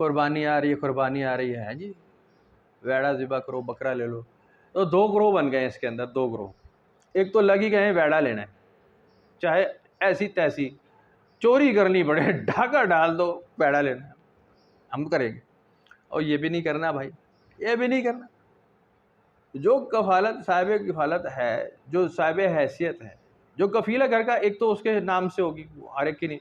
قربانی آ رہی ہے، قربانی آ رہی ہے جی، ویڑا ذبح کرو، بکرا لے لو. تو دو گروہ بن گئے ہیں اس کے اندر، دو گروہ. ایک تو لگ ہی گئے ہیں ویڑا لینا ہے، چاہے ایسی تیسی چوری کرنی پڑے، ڈھاکہ ڈال دو، ویڑا لینا ہے، ہم کریں گے. اور یہ بھی نہیں کرنا بھائی، یہ بھی نہیں کرنا. جو کفالت صاحب کفالت ہے، جو صاحب حیثیت ہے، جو کفیلہ گھر کا، ایک تو اس کے نام سے ہوگی، ہر ایک کی نہیں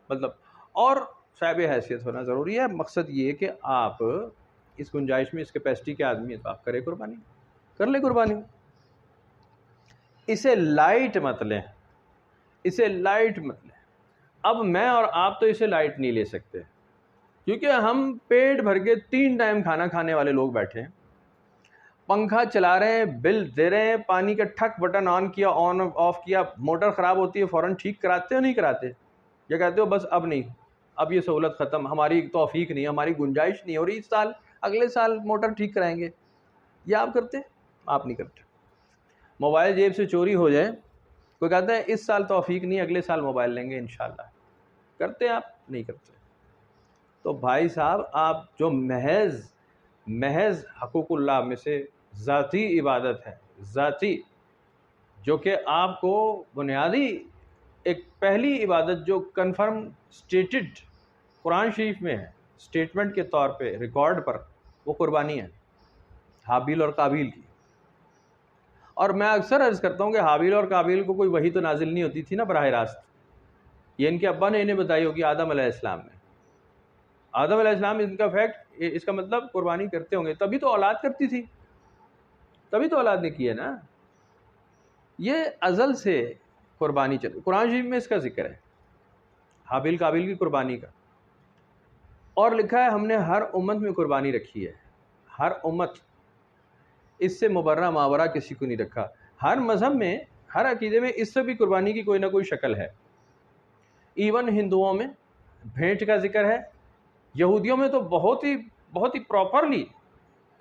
مطلب، اور صاحب حیثیت ہونا ضروری ہے. مقصد یہ کہ آپ اس گنجائش میں، اس کیپیسٹی کے آدمی ہے تو آپ کرے قربانی، کر لے قربانی. اسے لائٹ مت لیں، اسے لائٹ مت لیں. اب میں اور آپ تو اسے لائٹ نہیں لے سکتے، کیونکہ ہم پیٹ بھر کے 3 ٹائم کھانا کھانے والے لوگ بیٹھے ہیں، پنکھا چلا رہے ہیں، بل دے رہے ہیں، پانی کا ٹھک بٹن آن کیا، آن آف کیا، موٹر خراب ہوتی ہے فوراً ٹھیک کراتے ہو نہیں کراتے؟ یا کہتے ہو بس اب نہیں، اب یہ سہولت ختم، ہماری توفیق نہیں، ہماری گنجائش نہیں ہو رہی، اس سال اگلے سال موٹر ٹھیک کرائیں گے. یہ آپ کرتے؟ آپ نہیں کرتے. موبائل جیب سے چوری ہو جائے، کوئی کہتا ہے اس سال توفیق نہیں، اگلے سال موبائل لیں گے انشاءاللہ. کرتے آپ؟ نہیں کرتے. تو بھائی صاحب، آپ جو محض حقوق اللہ میں سے ذاتی عبادت ہے، ذاتی، جو کہ آپ کو بنیادی ایک پہلی عبادت جو کنفرم سٹیٹڈ قرآن شریف میں ہے، سٹیٹمنٹ کے طور پہ، ریکارڈ پر، وہ قربانی ہے حابیل اور قابیل کی. اور میں اکثر عرض کرتا ہوں کہ حابیل اور قابیل کو کوئی وحی تو نازل نہیں ہوتی تھی نا براہ راست، یہ ان کے ابا نے انہیں بتائی ہوگی، آدم علیہ السلام نے. آدم علیہ السلام ان کا فیکٹ، اس کا مطلب قربانی کرتے ہوں گے، تبھی تو اولاد کرتی تھی، تبھی تو اولاد نے کی ہے نا. یہ ازل سے قربانی چل، قرآن شریف میں اس کا ذکر ہے حابیل قابیل کی قربانی کا. اور لکھا ہے ہم نے ہر امت میں قربانی رکھی ہے، ہر امت، اس سے مبرہ ماورا کسی کو نہیں رکھا. ہر مذہب میں، ہر عقیدے میں اس سے بھی قربانی کی کوئی نہ کوئی شکل ہے. ایون ہندوؤں میں بھینٹ کا ذکر ہے، یہودیوں میں تو بہت ہی پراپرلی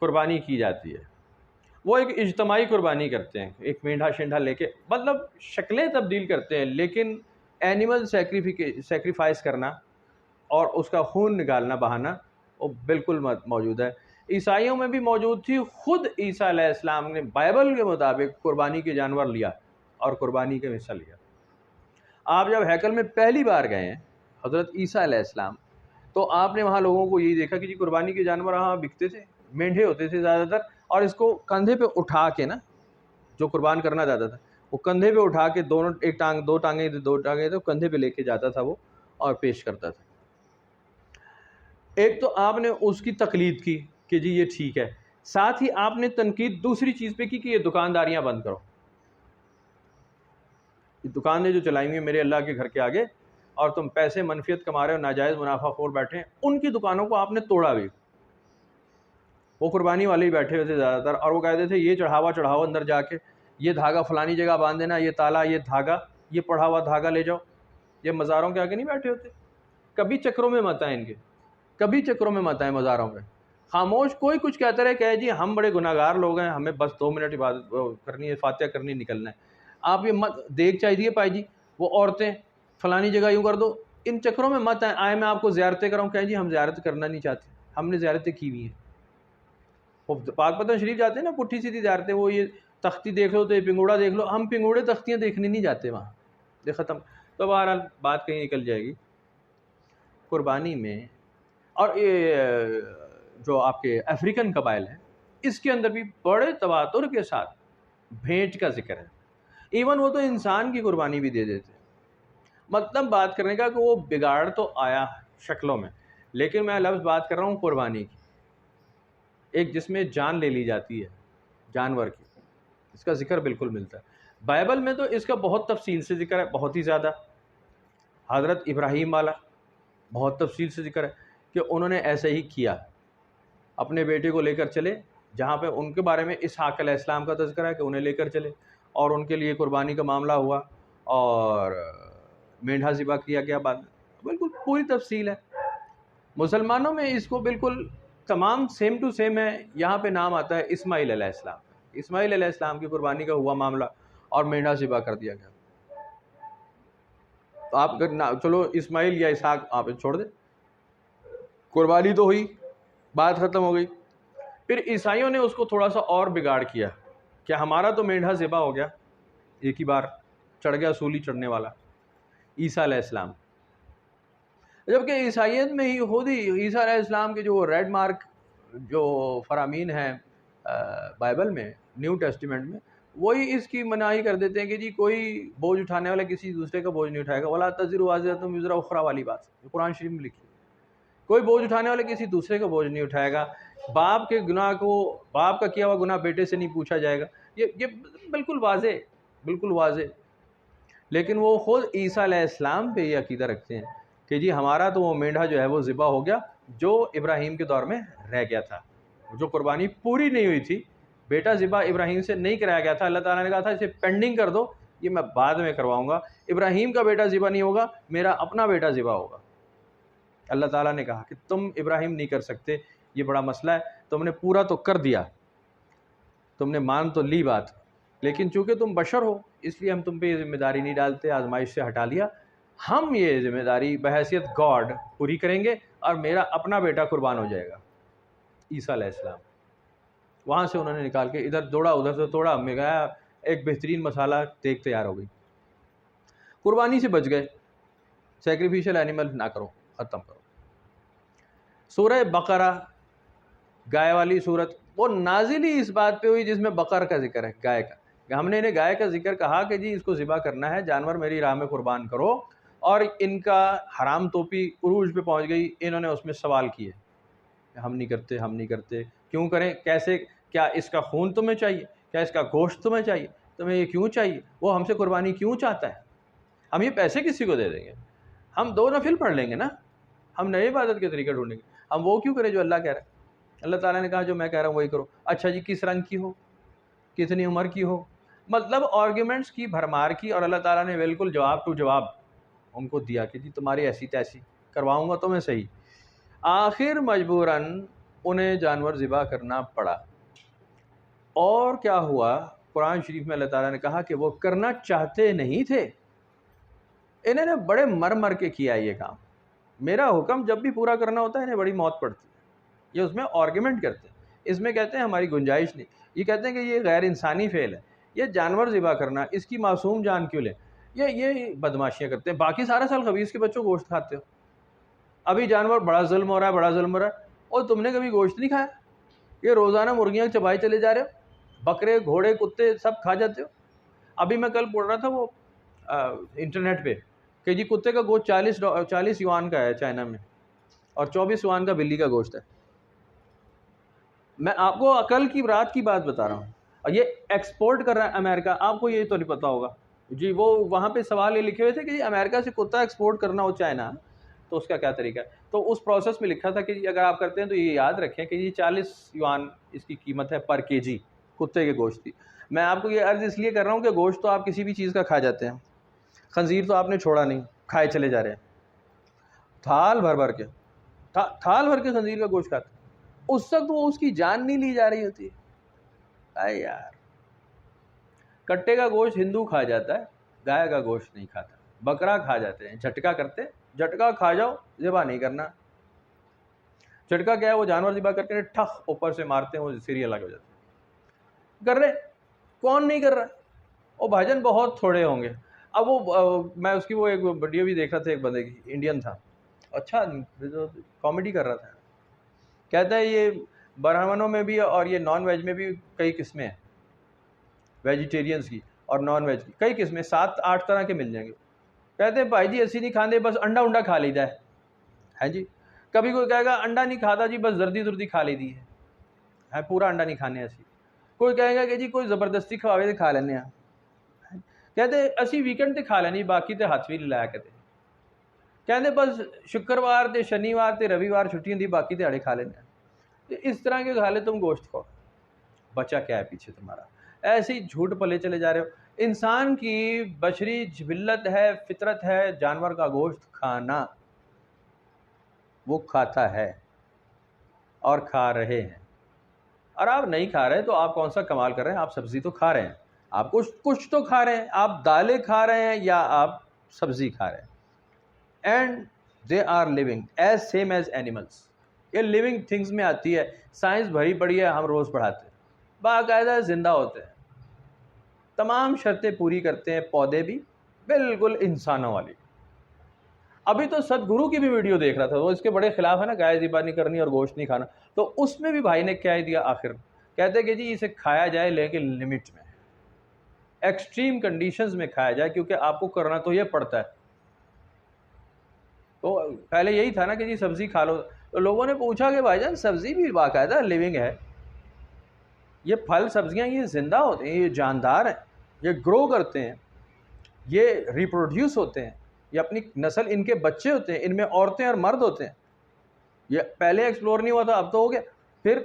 قربانی کی جاتی ہے. وہ ایک اجتماعی قربانی کرتے ہیں، ایک مینڈھا شینڈھا لے کے، مطلب شکلیں تبدیل کرتے ہیں، لیکن اینیمل سیکریفائس کرنا اور اس کا خون نکالنا، بہانا، وہ بالکل موجود ہے. عیسائیوں میں بھی موجود تھی. خود عیسیٰ علیہ السلام نے بائبل کے مطابق قربانی کے جانور لیا اور قربانی کے حصہ لیا. آپ جب ہیکل میں پہلی بار گئے ہیں حضرت عیسیٰ علیہ السلام، تو آپ نے وہاں لوگوں کو یہی دیکھا کہ جی قربانی کے جانور وہاں بکتے تھے، مینڈھے ہوتے تھے زیادہ تر، اور اس کو کندھے پہ اٹھا کے نا، جو قربان کرنا چاہتا تھا وہ کندھے پہ اٹھا کے، دونوں، ایک ٹانگ، دو ٹانگیں تو کندھے پہ لے کے جاتا تھا وہ، اور پیش کرتا تھا. ایک تو آپ نے اس کی تقلید کی کہ جی یہ ٹھیک ہے، ساتھ ہی آپ نے تنقید دوسری چیز پہ کی کہ یہ دکانداریاں بند کرو. یہ دکانیں جو چلائی ہوئی ہیں میرے اللہ کے گھر کے آگے، اور تم پیسے منفیت کما رہے ہو، ناجائز منافع خور بیٹھے ہیں، ان کی دکانوں کو آپ نے توڑا بھی. وہ قربانی والے ہی بیٹھے ہوئے تھے زیادہ تر، اور وہ کہتے تھے یہ چڑھاوا اندر جا کے، یہ دھاگا فلانی جگہ باندھ دینا، یہ تالا، یہ دھاگا، یہ پڑھا ہوا دھاگا لے جاؤ. یہ مزاروں کے آگے نہیں بیٹھے ہوتے؟ کبھی چکروں میں مت آئیں ان کے، کبھی چکروں میں مت آئیں مزاروں میں. خاموش، کوئی کچھ کہتا رہے کہ جی ہم بڑے گناہ گار لوگ ہیں، ہمیں بس 2 منٹ عبادت کرنی ہے، فاتحہ کرنی، نکلنا ہے. آپ یہ مت دیکھ چاہیے پائی جی، وہ عورتیں فلانی جگہ یوں کر دو، ان چکروں میں مت آئیں. میں آپ کو زیارتیں کراؤں، کہیں جی ہم زیارت کرنا نہیں چاہتے، ہم نے زیارتیں کی ہوئی ہیں. وہ پاک پتن شریف جاتے ہیں نا، پٹھی سیدھی زیارتیں، وہ یہ تختی دیکھ لو تو یہ پنگوڑا دیکھ لو، ہم پنگوڑے تختیاں دیکھنے نہیں جاتے وہاں، یہ ختم. تو بہرحال بات کہیں نکل جائے گی. قربانی میں، اور یہ جو آپ کے افریقن قبائل ہیں، اس کے اندر بھی بڑے تواتر کے ساتھ بھینٹ کا ذکر ہے. ایون وہ تو انسان کی قربانی بھی دے دیتے. مطلب بات کرنے کا کہ وہ بگاڑ تو آیا شکلوں میں، لیکن میں لفظ بات کر رہا ہوں قربانی کی، ایک جس میں جان لے لی جاتی ہے جانور کی، اس کا ذکر بالکل ملتا ہے. بائبل میں تو اس کا بہت تفصیل سے ذکر ہے، بہت ہی زیادہ. حضرت ابراہیم والا بہت تفصیل سے ذکر ہے کہ انہوں نے ایسے ہی کیا، اپنے بیٹے کو لے کر چلے، جہاں پہ ان کے بارے میں اسحاق علیہ السلام کا تذکرہ ہے کہ انہیں لے کر چلے، اور ان کے لیے قربانی کا معاملہ ہوا، اور مینڈھا ذبح کیا گیا بعد میں. بالکل پوری تفصیل ہے. مسلمانوں میں اس کو بالکل تمام سیم ٹو سیم ہے. یہاں پہ نام آتا ہے اسماعیل علیہ السلام، اسماعیل علیہ السلام کی قربانی کا ہوا معاملہ، اور مینڈھا ذبح کر دیا گیا. تو آپ چلو اسماعیل یا اسحاق آپ چھوڑ دیں، قربانی تو ہوئی, بات ختم ہو گئی. پھر عیسائیوں نے اس کو تھوڑا سا اور بگاڑ کیا کہ ہمارا تو مینڈھا ذبح ہو گیا, ایک ہی بار چڑھ گیا سولی چڑھنے والا عیسیٰ علیہ السلام. جبکہ عیسائیت میں ہی خود ہی عیسیٰ علیہ السلام کے جو ریڈ مارک جو فرامین ہیں بائبل میں, نیو ٹیسٹیمنٹ میں, وہی اس کی مناہی کر دیتے ہیں کہ جی کوئی بوجھ اٹھانے والا کسی دوسرے کا بوجھ نہیں اٹھائے گا. وَلَا تَزِرُ وَازِرَةٌ وِزْرَ أُخْرَىٰ والی بات قرآن شریف میں لکھی. کوئی بوجھ اٹھانے والا کسی دوسرے کا بوجھ نہیں اٹھائے گا. باپ کے گناہ کو, باپ کا کیا ہوا گناہ بیٹے سے نہیں پوچھا جائے گا. یہ بالکل واضح, بالکل واضح. لیکن وہ خود عیسیٰ علیہ السلام پہ یہ عقیدہ رکھتے ہیں کہ جی ہمارا تو وہ مینڈھا جو ہے وہ ذبح ہو گیا جو ابراہیم کے دور میں رہ گیا تھا, جو قربانی پوری نہیں ہوئی تھی, بیٹا ذبح ابراہیم سے نہیں کرایا گیا تھا. اللہ تعالیٰ نے کہا تھا اسے پینڈنگ کر دو, یہ میں بعد میں کرواؤں گا. ابراہیم کا بیٹا ذبح نہیں ہوگا, میرا اپنا بیٹا ذبح ہوگا. اللہ تعالیٰ نے کہا کہ تم ابراہیم نہیں کر سکتے, یہ بڑا مسئلہ ہے, تم نے پورا تو کر دیا, تم نے مان تو لی بات, لیکن چونکہ تم بشر ہو اس لیے ہم تم پہ یہ ذمہ داری نہیں ڈالتے, آزمائش سے ہٹا لیا. ہم یہ ذمہ داری بحیثیت گاڈ پوری کریں گے اور میرا اپنا بیٹا قربان ہو جائے گا, عیسیٰ علیہ السلام. وہاں سے انہوں نے نکال کے ادھر دوڑا ادھر سے توڑا, میں گیا ایک بہترین مسالہ دیکھ تیار ہو گئی. قربانی سے بچ گئے, سیکریفیشل اینیمل نہ کرو, ختم کرو. سورہ بقرہ گائے والی صورت, وہ نازل ہی اس بات پہ ہوئی جس میں بقر کا ذکر ہے, گائے کا. ہم نے انہیں گائے کا ذکر کہا کہ جی اس کو ذبح کرنا ہے, جانور میری راہ میں قربان کرو, اور ان کا حرام توپی عروج پہ پہنچ گئی. انہوں نے اس میں سوال کیے, ہم نہیں کرتے, ہم نہیں کرتے, کیوں کریں, کیسے, کیا اس کا خون تمہیں چاہیے, کیا اس کا گوشت تمہیں چاہیے, تمہیں یہ کیوں چاہیے, وہ ہم سے قربانی کیوں چاہتا ہے, ہم یہ پیسے کسی کو دے دیں گے, ہم 2 نفل پڑھ لیں گے نا, ہم نئے عبادت کے طریقے ڈھونڈیں گے, ہم وہ کیوں کریں جو اللہ کہہ رہا ہے. اللہ تعالیٰ نے کہا جو میں کہہ رہا ہوں وہی کرو. اچھا جی کس رنگ کی ہو, کتنی عمر کی ہو, مطلب آرگیومنٹس کی بھرمار کی, اور اللہ تعالیٰ نے بالکل جواب ٹو جواب ان کو دیا کہ جی تمہاری ایسی تیسی کرواؤں گا تمہیں صحیح. آخر مجبوراً انہیں جانور ذبح کرنا پڑا. اور کیا ہوا, قرآن شریف میں اللہ تعالیٰ نے کہا کہ وہ کرنا چاہتے نہیں تھے, انہوں نے بڑے مر مر کے کیا یہ کام. میرا حکم جب بھی پورا کرنا ہوتا ہے انہیں بڑی موت پڑتی ہے, یہ اس میں آرگیومنٹ کرتے ہیں, اس میں کہتے ہیں ہماری گنجائش نہیں, یہ کہتے ہیں کہ یہ غیر انسانی فعل ہے, یہ جانور ذبح کرنا, اس کی معصوم جان کیوں لیں, یہ بدماشیاں کرتے ہیں. باقی سارا سال خبیث کے بچوں گوشت کھاتے ہو, ابھی جانور بڑا ظلم ہو رہا ہے, بڑا ظلم ہو رہا ہے, اور تم نے کبھی گوشت نہیں کھایا. یہ روزانہ مرغیاں چبائے چلے جا رہے ہو, بکرے گھوڑے کتے سب کھا جاتے ہو. ابھی میں کل پڑھ رہا تھا وہ انٹرنیٹ پہ کہ جی کتے کا گوشت 40 یوان کا ہے چائنا میں, اور 24 یوان کا بلی کا گوشت ہے. میں آپ کو کل کی رات کی بات بتا رہا ہوں, اور یہ ایکسپورٹ کر رہا ہے امریکہ. آپ کو یہ تو نہیں پتا ہوگا جی, وہ وہاں پہ سوال یہ لکھے ہوئے تھے کہ جی امریکہ سے کتا ایکسپورٹ کرنا ہو چائنا تو اس کا کیا طریقہ ہے. تو اس پروسیس میں لکھا تھا کہ جی اگر آپ کرتے ہیں تو یہ یاد رکھیں کہ جی 40 یوان اس کی قیمت ہے پر کے جی کتے کے گوشت کی. میں آپ کو یہ عرض اس لیے کر رہا ہوں کہ گوشت تو آپ کسی بھی چیز کا کھا جاتے ہیں, خنزیر تو آپ نے چھوڑا نہیں, کھائے چلے جا رہے ہیں, تھال بھر کے خنزیر کا گوشت کھاتے ہیں. اس وقت وہ اس کی جان نہیں لی جا رہی ہوتی. اے یار, کٹے کا گوشت ہندو کھا جاتا ہے, گائے کا گوشت نہیں کھاتا. بکرا کھا جاتے ہیں, جھٹکا کرتے, جھٹکا کھا جاؤ, ذبح نہیں کرنا. جھٹکا کیا ہے, وہ جانور ذبح کر کے ٹھخ اوپر سے مارتے ہیں, وہ سری الگ ہو جاتے ہیں. کر رہے, کون نہیں کر رہا, وہ بھاجن بہت تھوڑے ہوں گے. اب وہ میں اس کی وہ ایک ویڈیو بھی دیکھ رہا تھا, ایک بندے کی, انڈین تھا, اچھا کامیڈی کر رہا تھا. کہتا ہے یہ برہمنوں میں بھی اور یہ نان ویج میں بھی کئی قسمیں ہیں, ویجیٹیرینس کی اور نان ویج کی کئی قسمیں, 7-8 طرح کے مل جائیں گے. کہتے ہیں بھائی جی ایسی نہیں کھاندے, بس انڈا کھا لیتا ہے جی. کبھی کوئی کہے گا انڈا نہیں کھاتا جی, بس زردی کھا لی دی ہے, پورا انڈا نہیں کھانے ایسی. کوئی کہے گا کہ جی کوئی زبردستی کھواوے تو کھا لینے. کہتے اسی ویکینڈ تے کھا لینی, باقی تے ہاتھ بھی نہیں لایا کرتے. کہتے بس شکروار تے شنیوار تے رویوار چھٹی ہوتی, باقی دیہڑے کھا لینے. اس طرح کے کھا لے تم گوشت کھاؤ, بچا کیا ہے پیچھے تمہارا. ایسے ہی جھوٹ پلے چلے جا رہے ہو. انسان کی بشری جبلت ہے, فطرت ہے جانور کا گوشت کھانا, وہ کھاتا ہے اور کھا رہے ہیں. اور آپ نہیں کھا رہے تو آپ کون سا کمال کر رہے ہیں, آپ سبزی تو کھا رہے ہیں, آپ کچھ تو کھا رہے ہیں, آپ دالیں کھا رہے ہیں یا آپ سبزی کھا رہے ہیں. And they are living as same as animals. یہ لیونگ تھنگز میں آتی ہے، سائنس بھری پڑی ہے، ہم روز پڑھاتے ہیں، باقاعدہ زندہ ہوتے ہیں، تمام شرطیں پوری کرتے ہیں، پودے بھی بالکل انسانوں والی۔ ابھی تو سدگرو کی بھی ویڈیو دیکھ رہا تھا، وہ اس کے بڑے خلاف ہے نا، گائے ذبح نہیں کرنی اور گوشت نہیں کھانا، تو اس میں بھی بھائی نے کیا ہی دیا آخر، کہتے کہ جی اسے کھایا جائے لیکن لمٹ میں، ایکسٹریم کنڈیشنز میں کھایا جائے، کیونکہ آپ کو کرنا تو یہ پڑتا ہے۔ تو پہلے یہی تھا نا کہ جی سبزی کھا لو، تو لوگوں نے پوچھا کہ بھائی جان سبزی بھی باقاعدہ لیونگ ہے، یہ پھل سبزیاں یہ زندہ ہوتے ہیں، یہ جاندار ہیں، یہ گرو کرتے ہیں، یہ ریپروڈیوس ہوتے ہیں، یہ اپنی نسل، ان کے بچے ہوتے ہیں، ان میں عورتیں اور مرد ہوتے ہیں، یہ پہلے ایکسپلور نہیں ہوا تھا، اب تو ہو گیا۔ پھر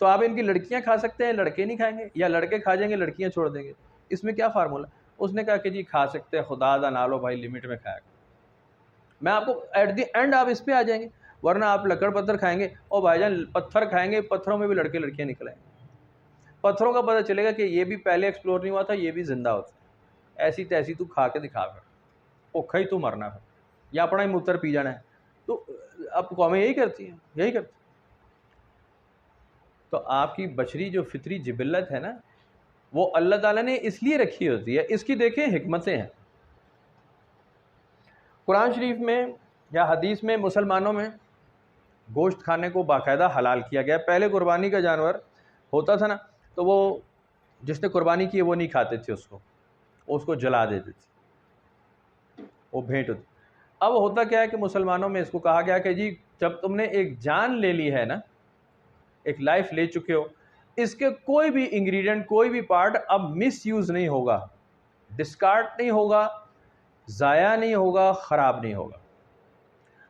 تو آپ ان کی لڑکیاں کھا سکتے ہیں، لڑکے نہیں کھائیں گے، یا لڑکے کھا جائیں گے لڑکیاں چھوڑ دیں گے، اس میں کیا فارمولا؟ اس نے کہا کہ جی کھا سکتے ہیں، خدا دا نہ لو بھائی، لمٹ میں کھایا کرو۔ میں آپ کو ایٹ دی اینڈ آپ اس پہ آ جائیں گے، ورنہ آپ لکڑ پتھر کھائیں گے، اور بھائی جان پتھر کھائیں گے، پتھروں میں بھی لڑکے لڑکیاں نکل آئیں گے، پتھروں کا پتہ چلے گا کہ یہ بھی پہلے ایکسپلور نہیں ہوا تھا، یہ بھی زندہ ہوتا ہے، ایسی تیسی تو کھا کے دکھا کر اوکھا ہی تو مرنا ہے، یا اپنا ہی موتر پی جانا ہے۔ تو اب قومیں یہی کرتی ہیں، یہی کرتی ہیں۔ تو آپ کی بشری جو فطری جبلت ہے نا، وہ اللہ تعالیٰ نے اس لیے رکھی ہوتی ہے، اس کی دیکھیں حکمتیں ہیں۔ قرآن شریف میں یا حدیث میں مسلمانوں میں گوشت کھانے کو باقاعدہ حلال کیا گیا۔ پہلے قربانی کا جانور ہوتا تھا نا، تو وہ جس نے قربانی کی وہ نہیں کھاتے تھے، اس کو جلا دیتے تھے، وہ بھیٹ ہوتی۔ اب ہوتا کیا ہے کہ مسلمانوں میں اس کو کہا گیا کہ جی جب تم نے ایک جان لے لی ہے نا، ایک لائف لے چکے ہو، اس کے کوئی بھی انگریڈینٹ، کوئی بھی پارٹ اب مس یوز نہیں ہوگا، ڈسکارڈ نہیں ہوگا، ضائع نہیں ہوگا، خراب نہیں ہوگا۔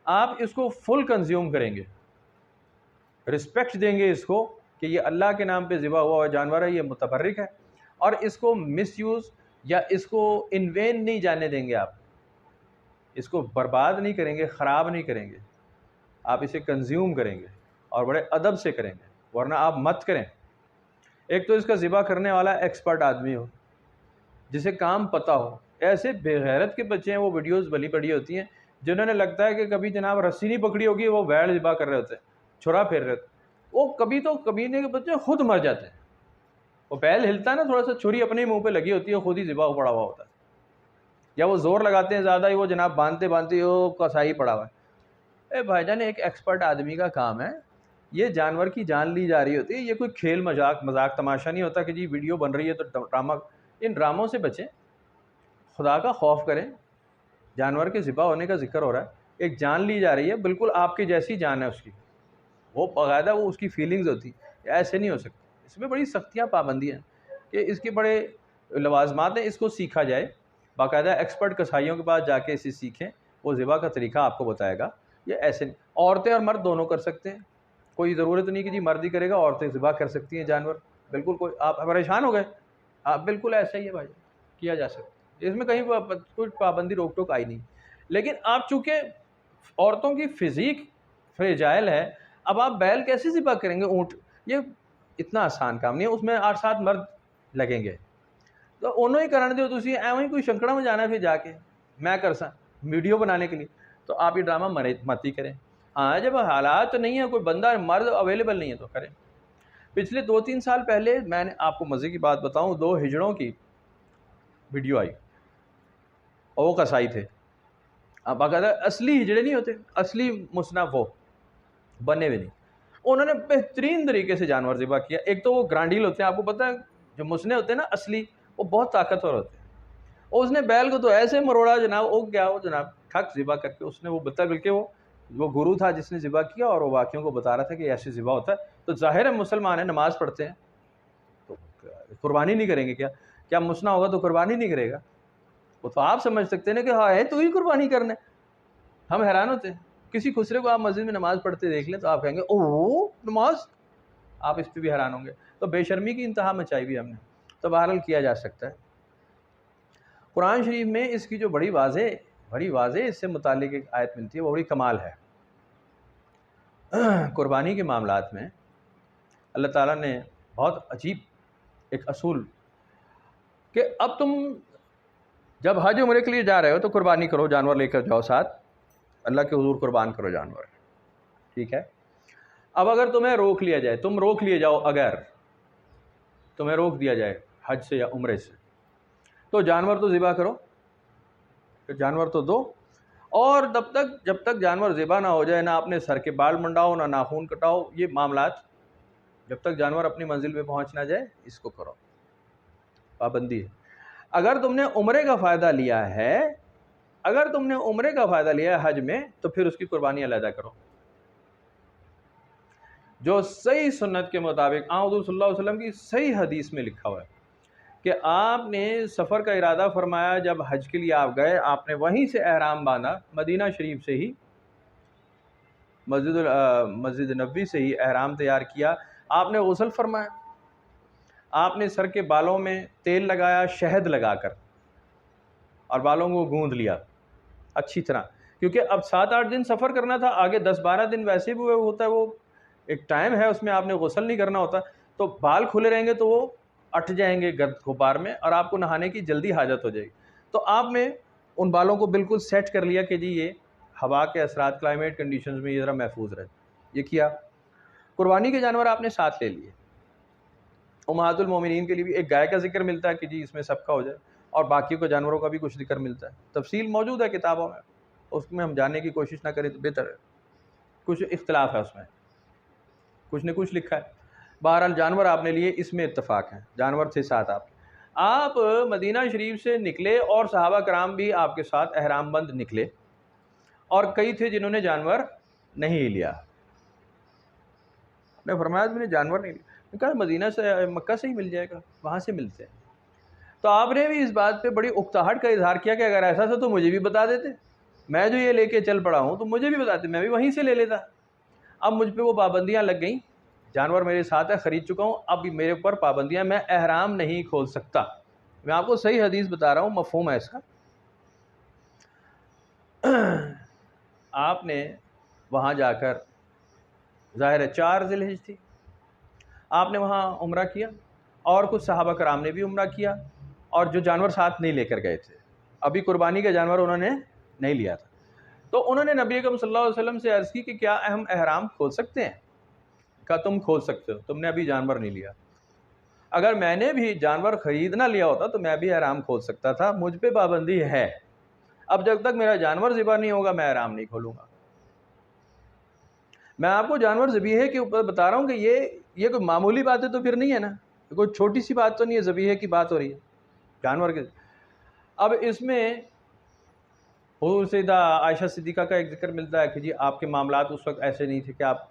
آپ اس کو فل کنزیوم کریں گے، رسپیکٹ دیں گے اس کو کہ یہ اللہ کے نام پہ ذبح ہوا جانور ہے، یہ متبرک ہے، اور اس کو مس یوز یا اس کو ان وین نہیں جانے دیں گے، آپ اس کو برباد نہیں کریں گے، خراب نہیں کریں گے، آپ اسے کنزیوم کریں گے اور بڑے ادب سے کریں گے، ورنہ آپ مت کریں۔ ایک تو اس کا ذبح کرنے والا ایکسپرٹ آدمی ہو، جسے کام پتہ ہو۔ ایسے بے غیرت کے بچے ہیں، وہ ویڈیوز بلی پڑی ہوتی ہیں، جنہوں نے لگتا ہے کہ کبھی جناب رسی نہیں پکڑی ہوگی، وہ بیڑ ذبح کر رہے ہوتے ہیں، چھرا پھیر رہے ہوتے ہیں، وہ کبھی تو کبینے کے بچے خود مر جاتے ہیں، وہ بیل ہلتا ہے نا تھوڑا سا، چھری اپنے منہ پہ لگی ہوتی ہے، خود ہی ذبح پڑا ہوا ہوتا ہے، یا وہ زور لگاتے ہیں زیادہ ہی، وہ جناب باندھتے باندھتے وہ کسائی پڑا ہوا ہے۔ اے بھائی جان، ایک ایکسپرٹ آدمی کا کام ہے، یہ جانور کی جان لی جا رہی ہوتی ہے، یہ کوئی کھیل مذاق تماشا نہیں ہوتا کہ جی ویڈیو بن رہی ہے تو ڈرامہ۔ ان ڈراموں سے بچیں، خدا کا خوف کریں۔ جانور کے ذبح ہونے کا ذکر ہو رہا ہے، ایک جان لی جا رہی ہے، بالکل آپ کی جیسی جان ہے اس کی، وہ باقاعدہ وہ اس کی فیلنگز ہوتی، ایسے نہیں ہو سکتا۔ اس میں بڑی سختیاں پابندیاں ہیں کہ اس کے بڑے لوازمات ہیں، اس کو سیکھا جائے، باقاعدہ ایکسپرٹ کسائیوں کے پاس جا کے اسے سیکھیں، وہ ذبح کا طریقہ آپ کو بتائے گا۔ یہ ایسے نہیں، عورتیں اور مرد دونوں کر سکتے ہیں، کوئی ضرورت نہیں کہ جی مرد ہی کرے گا، عورتیں ذبح کر سکتی ہیں جانور، بالکل۔ کوئی آپ پریشان ہو گئے، آپ بالکل ایسا ہی ہے بھائی، کیا جا سکتا ہے، اس میں کہیں کوئی پابندی روک ٹوک آئی نہیں۔ لیکن آپ چونکہ عورتوں کی فزیک فریجائل ہے، اب آپ بیل کیسے ذبح کریں گے، اونٹ؟ یہ اتنا آسان کام نہیں ہے، اس میں 8-7 مرد لگیں گے، تو انہوں ہی کرنے دو، تھی ایویں کوئی شنکڑا میں جانا ہے پھر جا کے میں کر سا ویڈیو بنانے کے لیے، تو آپ یہ ڈرامہ مت ہی کریں۔ ہاں جب حالات نہیں ہے، کوئی بندہ مرد اویلیبل نہیں ہے تو کریں۔ پچھلے 2-3 سال پہلے میں نے آپ کو مزے کی بات بتاؤں، 2 ہجڑوں کی ویڈیو آئی اور وہ کسائی تھے، اب باقاعدہ اصلی ہجڑے نہیں ہوتے، اصلی مصنف وہ بنے ہوئے نہیں، انہوں نے بہترین طریقے سے جانور ذبح کیا۔ ایک تو وہ گرانڈیل ہوتے ہیں، آپ کو پتہ ہے جو مسنے ہوتے ہیں نا اصلی، وہ بہت طاقتور ہوتے ہیں، اور اس نے بیل کو تو ایسے مروڑا جناب، وہ کیا وہ جناب ٹھک ذبح کر کے اس نے وہ بتا، بلکہ وہ گرو تھا جس نے ذبح کیا، اور وہ واقعوں کو بتا رہا تھا کہ ایسے ذبح ہوتا ہے۔ تو ظاہر ہے مسلمان ہیں، نماز پڑھتے ہیں، تو قربانی نہیں کریں گے؟ کیا مسنا ہوگا تو قربانی نہیں کرے گا؟ وہ تو آپ سمجھ سکتے ہیں کہ ہاں ہے تو ہی قربانی کرنا ہے۔ ہم حیران ہوتے ہیں، کسی خسرے کو آپ مسجد میں نماز پڑھتے دیکھ لیں تو آپ کہیں گے اوہ نماز، آپ اس پہ بھی حیران ہوں گے۔ تو بے شرمی کی انتہا مچائی بھی ہم نے، تو بہرحال کیا جا سکتا ہے۔ قرآن شریف میں اس کی جو بڑی واضح اس سے متعلق ایک آیت ملتی ہے، وہ بڑی کمال ہے۔ قربانی کے معاملات میں اللہ تعالیٰ نے بہت عجیب ایک اصول کہ اب تم جب حج عمرے کے لیے جا رہے ہو تو قربانی کرو، جانور لے کر جاؤ ساتھ، اللہ کے حضور قربان کرو جانور، ٹھیک ہے؟ اب اگر تمہیں روک لیا جائے، تم روک لیے جاؤ، اگر تمہیں روک دیا جائے حج سے یا عمرے سے، تو جانور تو ذبح کرو، جانور تو دو، اور جب تک جانور ذبح نہ ہو جائے، نہ اپنے سر کے بال منڈاؤ، نہ ناخون کٹاؤ، یہ معاملات جب تک جانور اپنی منزل پہ پہنچ نہ جائے اس کو کرو، پابندی ہے۔ اگر تم نے عمرے کا فائدہ لیا ہے، حج میں، تو پھر اس کی قربانی علیحدہ کرو، جو صحیح سنت کے مطابق حضور صلی اللہ علیہ وسلم کی صحیح حدیث میں لکھا ہوا ہے کہ آپ نے سفر کا ارادہ فرمایا، جب حج کے لیے آپ گئے، آپ نے وہیں سے احرام باندھا، مدینہ شریف سے ہی، مسجد نبوی سے ہی احرام تیار کیا، آپ نے غسل فرمایا، آپ نے سر کے بالوں میں تیل لگایا شہد لگا کر، اور بالوں کو گوندھ لیا اچھی طرح، کیونکہ اب 7-8 دن سفر کرنا تھا، آگے 10-12 دن ویسے بھی ہوتا ہے، وہ ایک ٹائم ہے، اس میں آپ نے غسل نہیں کرنا ہوتا، تو بال کھلے رہیں گے تو وہ اٹھ جائیں گے گرد غبار میں، اور آپ کو نہانے کی جلدی حاجت ہو جائے گی۔ تو آپ نے ان بالوں کو بالکل سیٹ کر لیا کہ جی یہ ہوا کے اثرات، کلائمیٹ کنڈیشنز میں یہ ذرا محفوظ رہے، یہ کیا۔ قربانی کے جانور آپ نے ساتھ لے لیے، امہات المومنین کے لیے بھی ایک گائے کا ذکر ملتا ہے کہ جی اس میں سب کا ہو جائے، اور باقی کو جانوروں کا بھی کچھ ذکر ملتا ہے، تفصیل موجود ہے کتابوں میں، اس میں ہم جاننے کی کوشش نہ کریں تو بہتر ہے، کچھ اختلاف ہے اس میں، کچھ نہ کچھ لکھا ہے۔ بہرحال جانور آپ نے لیے، اس میں اتفاق ہے، جانور تھے ساتھ آپ مدینہ شریف سے نکلے، اور صحابہ کرام بھی آپ کے ساتھ احرام بند نکلے، اور کئی تھے جنہوں نے جانور نہیں لیا، نے فرمایا میں نے جانور نہیں لیا، کہا مدینہ سے مکہ سے ہی مل جائے گا، وہاں سے ملتے ہیں۔ تو آپ نے بھی اس بات پہ بڑی اکتاہٹ کا اظہار کیا کہ اگر ایسا تھا تو مجھے بھی بتا دیتے، میں جو یہ لے کے چل پڑا ہوں تو مجھے بھی بتاتے، میں بھی وہیں سے لے لیتا۔ اب مجھ پہ وہ پابندیاں لگ گئیں، جانور میرے ساتھ ہے، خرید چکا ہوں، اب میرے اوپر پابندیاں، میں احرام نہیں کھول سکتا۔ میں آپ کو صحیح حدیث بتا رہا ہوں، مفہوم ہے اس کا۔ آپ نے وہاں جا کر، ظاہر ہے 4 ذی الحجہ تھی، آپ نے وہاں عمرہ کیا، اور کچھ صحابہ کرام نے بھی عمرہ کیا، اور جو جانور ساتھ نہیں لے کر گئے تھے، ابھی قربانی کا جانور انہوں نے نہیں لیا تھا، تو انہوں نے نبی اکرم صلی اللہ علیہ وسلم سے عرض کی کہ کیا ہم احرام کھول سکتے ہیں؟ کہا تم کھول سکتے ہو، تم نے ابھی جانور نہیں لیا، اگر میں نے بھی جانور خرید نہ لیا ہوتا تو میں بھی احرام کھول سکتا تھا، مجھ پہ پابندی ہے، اب جب تک میرا جانور ذبح نہیں ہوگا میں احرام نہیں کھولوں گا۔ میں آپ کو جانور ذبیحے کے اوپر بتا رہا ہوں کہ یہ کوئی معمولی بات ہے تو پھر نہیں ہے نا، کوئی چھوٹی سی بات تو نہیں ہے، ذبیحے کی بات ہو رہی ہے جانور کے۔ اب اس میں حضور سیدہ عائشہ صدیقہ کا ایک ذکر ملتا ہے کہ جی آپ کے معاملات اس وقت ایسے نہیں تھے کہ آپ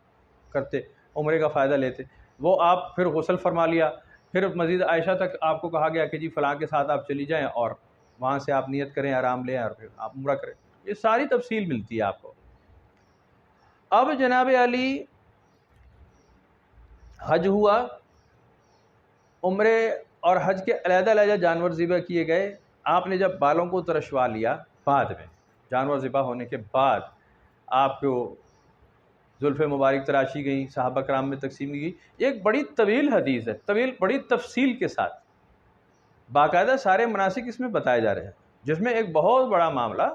کرتے، عمرے کا فائدہ لیتے، وہ آپ پھر غسل فرما لیا، پھر مزید عائشہ تک آپ کو کہا گیا کہ جی فلاں کے ساتھ آپ چلی جائیں، اور وہاں سے آپ نیت کریں، آرام لیں، اور پھر آپ عمرہ کریں، یہ ساری تفصیل ملتی ہے آپ کو۔ اب جناب علی حج ہوا، عمرے اور حج کے علیحدہ علیحدہ جانور ذبح کیے گئے، آپ نے جب بالوں کو ترشوا لیا، بعد میں جانور ذبح ہونے کے بعد آپ کو زلف مبارک تراشی گئیں، صحابہ کرام میں تقسیم کی گئی، یہ ایک بڑی طویل حدیث ہے، بڑی تفصیل کے ساتھ باقاعدہ سارے مناسک اس میں بتائے جا رہے ہیں، جس میں ایک بہت بڑا معاملہ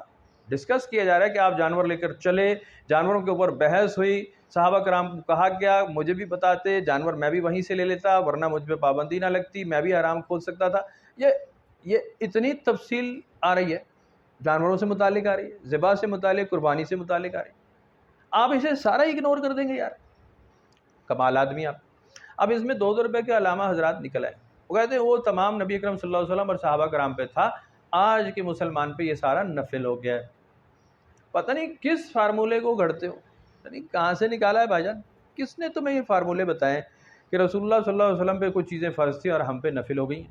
ڈسکس کیا جا رہا ہے کہ آپ جانور لے کر چلے، جانوروں کے اوپر بحث ہوئی، صحابہ کرام کو کہا گیا مجھے بھی بتاتے، جانور میں بھی وہیں سے لے لیتا، ورنہ مجھ پہ پابندی نہ لگتی، میں بھی آرام کھول سکتا تھا۔ یہ اتنی تفصیل آ رہی ہے، جانوروں سے متعلق آ رہی ہے، ذبح سے متعلق، قربانی سے متعلق آ رہی ہے، آپ اسے سارا اگنور کر دیں گے یار، کمال آدمی آپ۔ اب اس میں 2 روپے کے علامہ حضرات نکل آئے، وہ کہتے ہیں وہ تمام نبی اکرم صلی اللہ علیہ وسلم اور صحابہ کرام پہ تھا، آج کے مسلمان پہ یہ سارا نفل ہو گیا ہے۔ پتہ نہیں کس فارمولے کو گھڑتے ہو، پتہ نہیں کہاں سے نکالا ہے بھائی جان، کس نے تمہیں یہ فارمولے بتائے کہ رسول اللہ صلی اللہ علیہ وسلم پہ کچھ چیزیں فرض تھی اور ہم پہ نفل ہو گئی ہیں،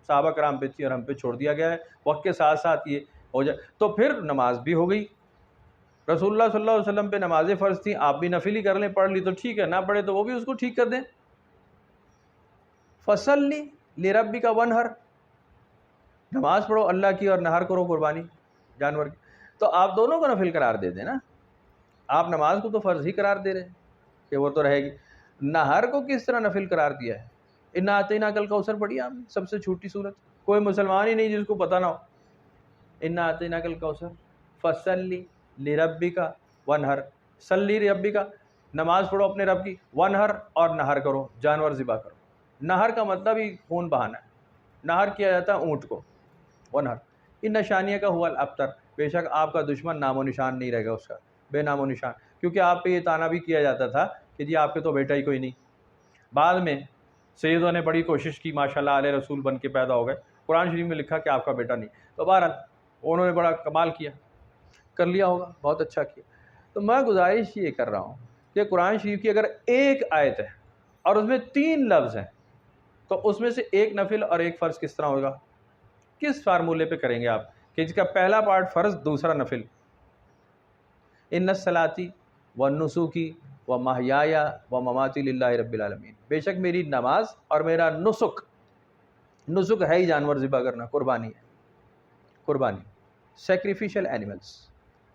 صحابہ کرام پہ تھی اور ہم پہ چھوڑ دیا گیا ہے، وقت کے ساتھ ساتھ یہ ہو جائے، تو پھر نماز بھی ہو گئی، رسول اللہ صلی اللہ علیہ وسلم پہ نمازیں فرض تھیں، آپ بھی نفل ہی کر لیں، پڑھ لی تو ٹھیک ہے، نہ پڑھے تو وہ بھی اس کو ٹھیک کر دیں۔ فصلی لربک وانحر، نماز پڑھو اللہ کی اور نہر کرو قربانی جانور کی، تو آپ دونوں کو نفل قرار دے دیں نا، آپ نماز کو تو فرض ہی قرار دے رہے ہیں کہ وہ تو رہے گی، نہر کو کس طرح نفل قرار دیا ہے؟ انا اعطیناک الکوثر پڑھی آپ نے، سب سے چھوٹی صورت، کوئی مسلمان ہی نہیں جس کو پتہ نہ ہو، انا اعطیناک الکوثر فصلی لربک وانحر، صلی لربک، نماز پڑھو اپنے رب کی، ونہر اور نہر کرو، جانور ذبح کرو. نہر کا مطلب ہی خون بہانا ہے. نہر کیا جاتا ہے اونٹ کو، ونہر. ان نشانیہ کا ہوا الابتر، بے شک آپ کا دشمن نام و نشان نہیں رہے گا اس کا، بے نام و نشان. کیونکہ آپ پہ یہ تانا بھی کیا جاتا تھا کہ جی آپ کے تو بیٹا ہی کوئی نہیں. بعد میں سیدوں نے بڑی کوشش کی، ماشاءاللہ علیہ رسول بن کے پیدا ہو گئے. قرآن شریف میں لکھا کہ آپ کا بیٹا نہیں. تو بہرحال انہوں نے بڑا کمال کیا، کر لیا ہوگا، بہت اچھا کیا. تو میں گزارش یہ کر رہا ہوں کہ قرآن شریف کی اگر ایک آیت ہے اور اس میں 3 لفظ ہیں تو اس میں سے ایک نفل اور ایک فرض کس طرح ہوگا؟ کس فارمولے پہ کریں گے آپ کہ جس کا پہلا پارٹ فرض، دوسرا نفل؟ ان الصلاۃ والنسک ومحیای ومماتی للہ رب العالمین، بے شک میری نماز اور میرا نسک، نسک ہے ہی جانور ذبح کرنا، قربانی ہے، قربانی، سیکریفیشل اینیملس.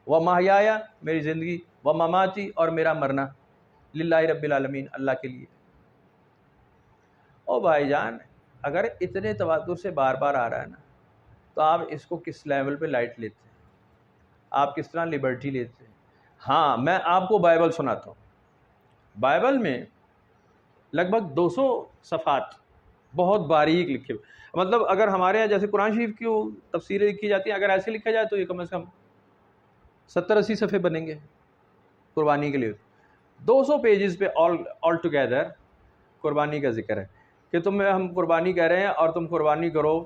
ومحیای میری زندگی، ومماتی اور میرا مرنا، للہ رب العالمین اللہ کے لیے. او بھائی جان اگر اتنے تواتر سے بار بار آ رہا ہے نا تو آپ اس کو کس لیول پہ لائٹ لیتے ہیں؟ آپ کس طرح لبرٹی لیتے ہیں؟ ہاں میں آپ کو بائبل سناتا ہوں. بائبل میں لگ بھگ 200 صفحات بہت باریک لکھے ہوئے. مطلب اگر ہمارے یہاں جیسے قرآن شریف کی تفسیریں لکھی جاتی ہیں، اگر ایسے لکھا جائے تو یہ کم از کم 70-80 صفحے بنیں گے قربانی کے لیے. 200 پیجز پہ آل ٹوگیدر قربانی کا ذکر ہے کہ ہم قربانی کہہ رہے ہیں اور تم قربانی کرو.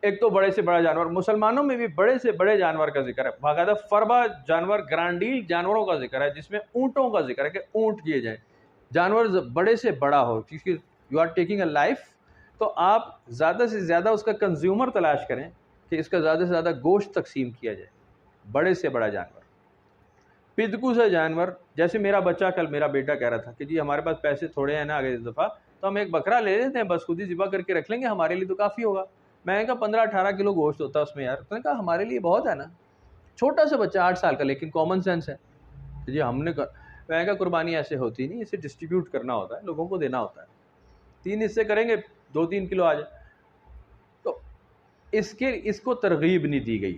ایک تو بڑے سے بڑا جانور، مسلمانوں میں بھی بڑے سے بڑے جانور کا ذکر ہے، باقاعدہ فربا جانور، گرانڈیل جانوروں کا ذکر ہے، جس میں اونٹوں کا ذکر ہے کہ اونٹ کیے جائیں. جانور بڑے سے بڑا ہو، کیونکہ you are taking a life, تو آپ زیادہ سے زیادہ اس کا کنزیومر تلاش کریں کہ اس کا زیادہ سے زیادہ گوشت تقسیم کیا جائے. بڑے سے بڑا جانور، پدکو سے جانور. جیسے میرا بچہ کل، میرا بیٹا کہہ رہا تھا کہ جی ہمارے پاس پیسے تھوڑے ہیں نا اگلی دفعہ، تو ہم ایک بکرا لے لیتے ہیں، بس خود ہی ذبح کر کے رکھ لیں گے، ہمارے لیے تو کافی ہوگا. میں نے کہا 15-18 کلو گوشت ہوتا ہے اس میں یار. تو نے کہا ہمارے لیے بہت ہے نا. چھوٹا سا بچہ 8 سال کا، لیکن کامن سینس ہے جی ہم نے. میں نے کہا قربانی ایسے ہوتی نہیں، اسے ڈسٹریبیوٹ کرنا ہوتا ہے، لوگوں کو دینا ہوتا ہے. 3 حصے کریں گے، 2-3 کلو آ جائے. تو اس کو ترغیب نہیں دی گئی،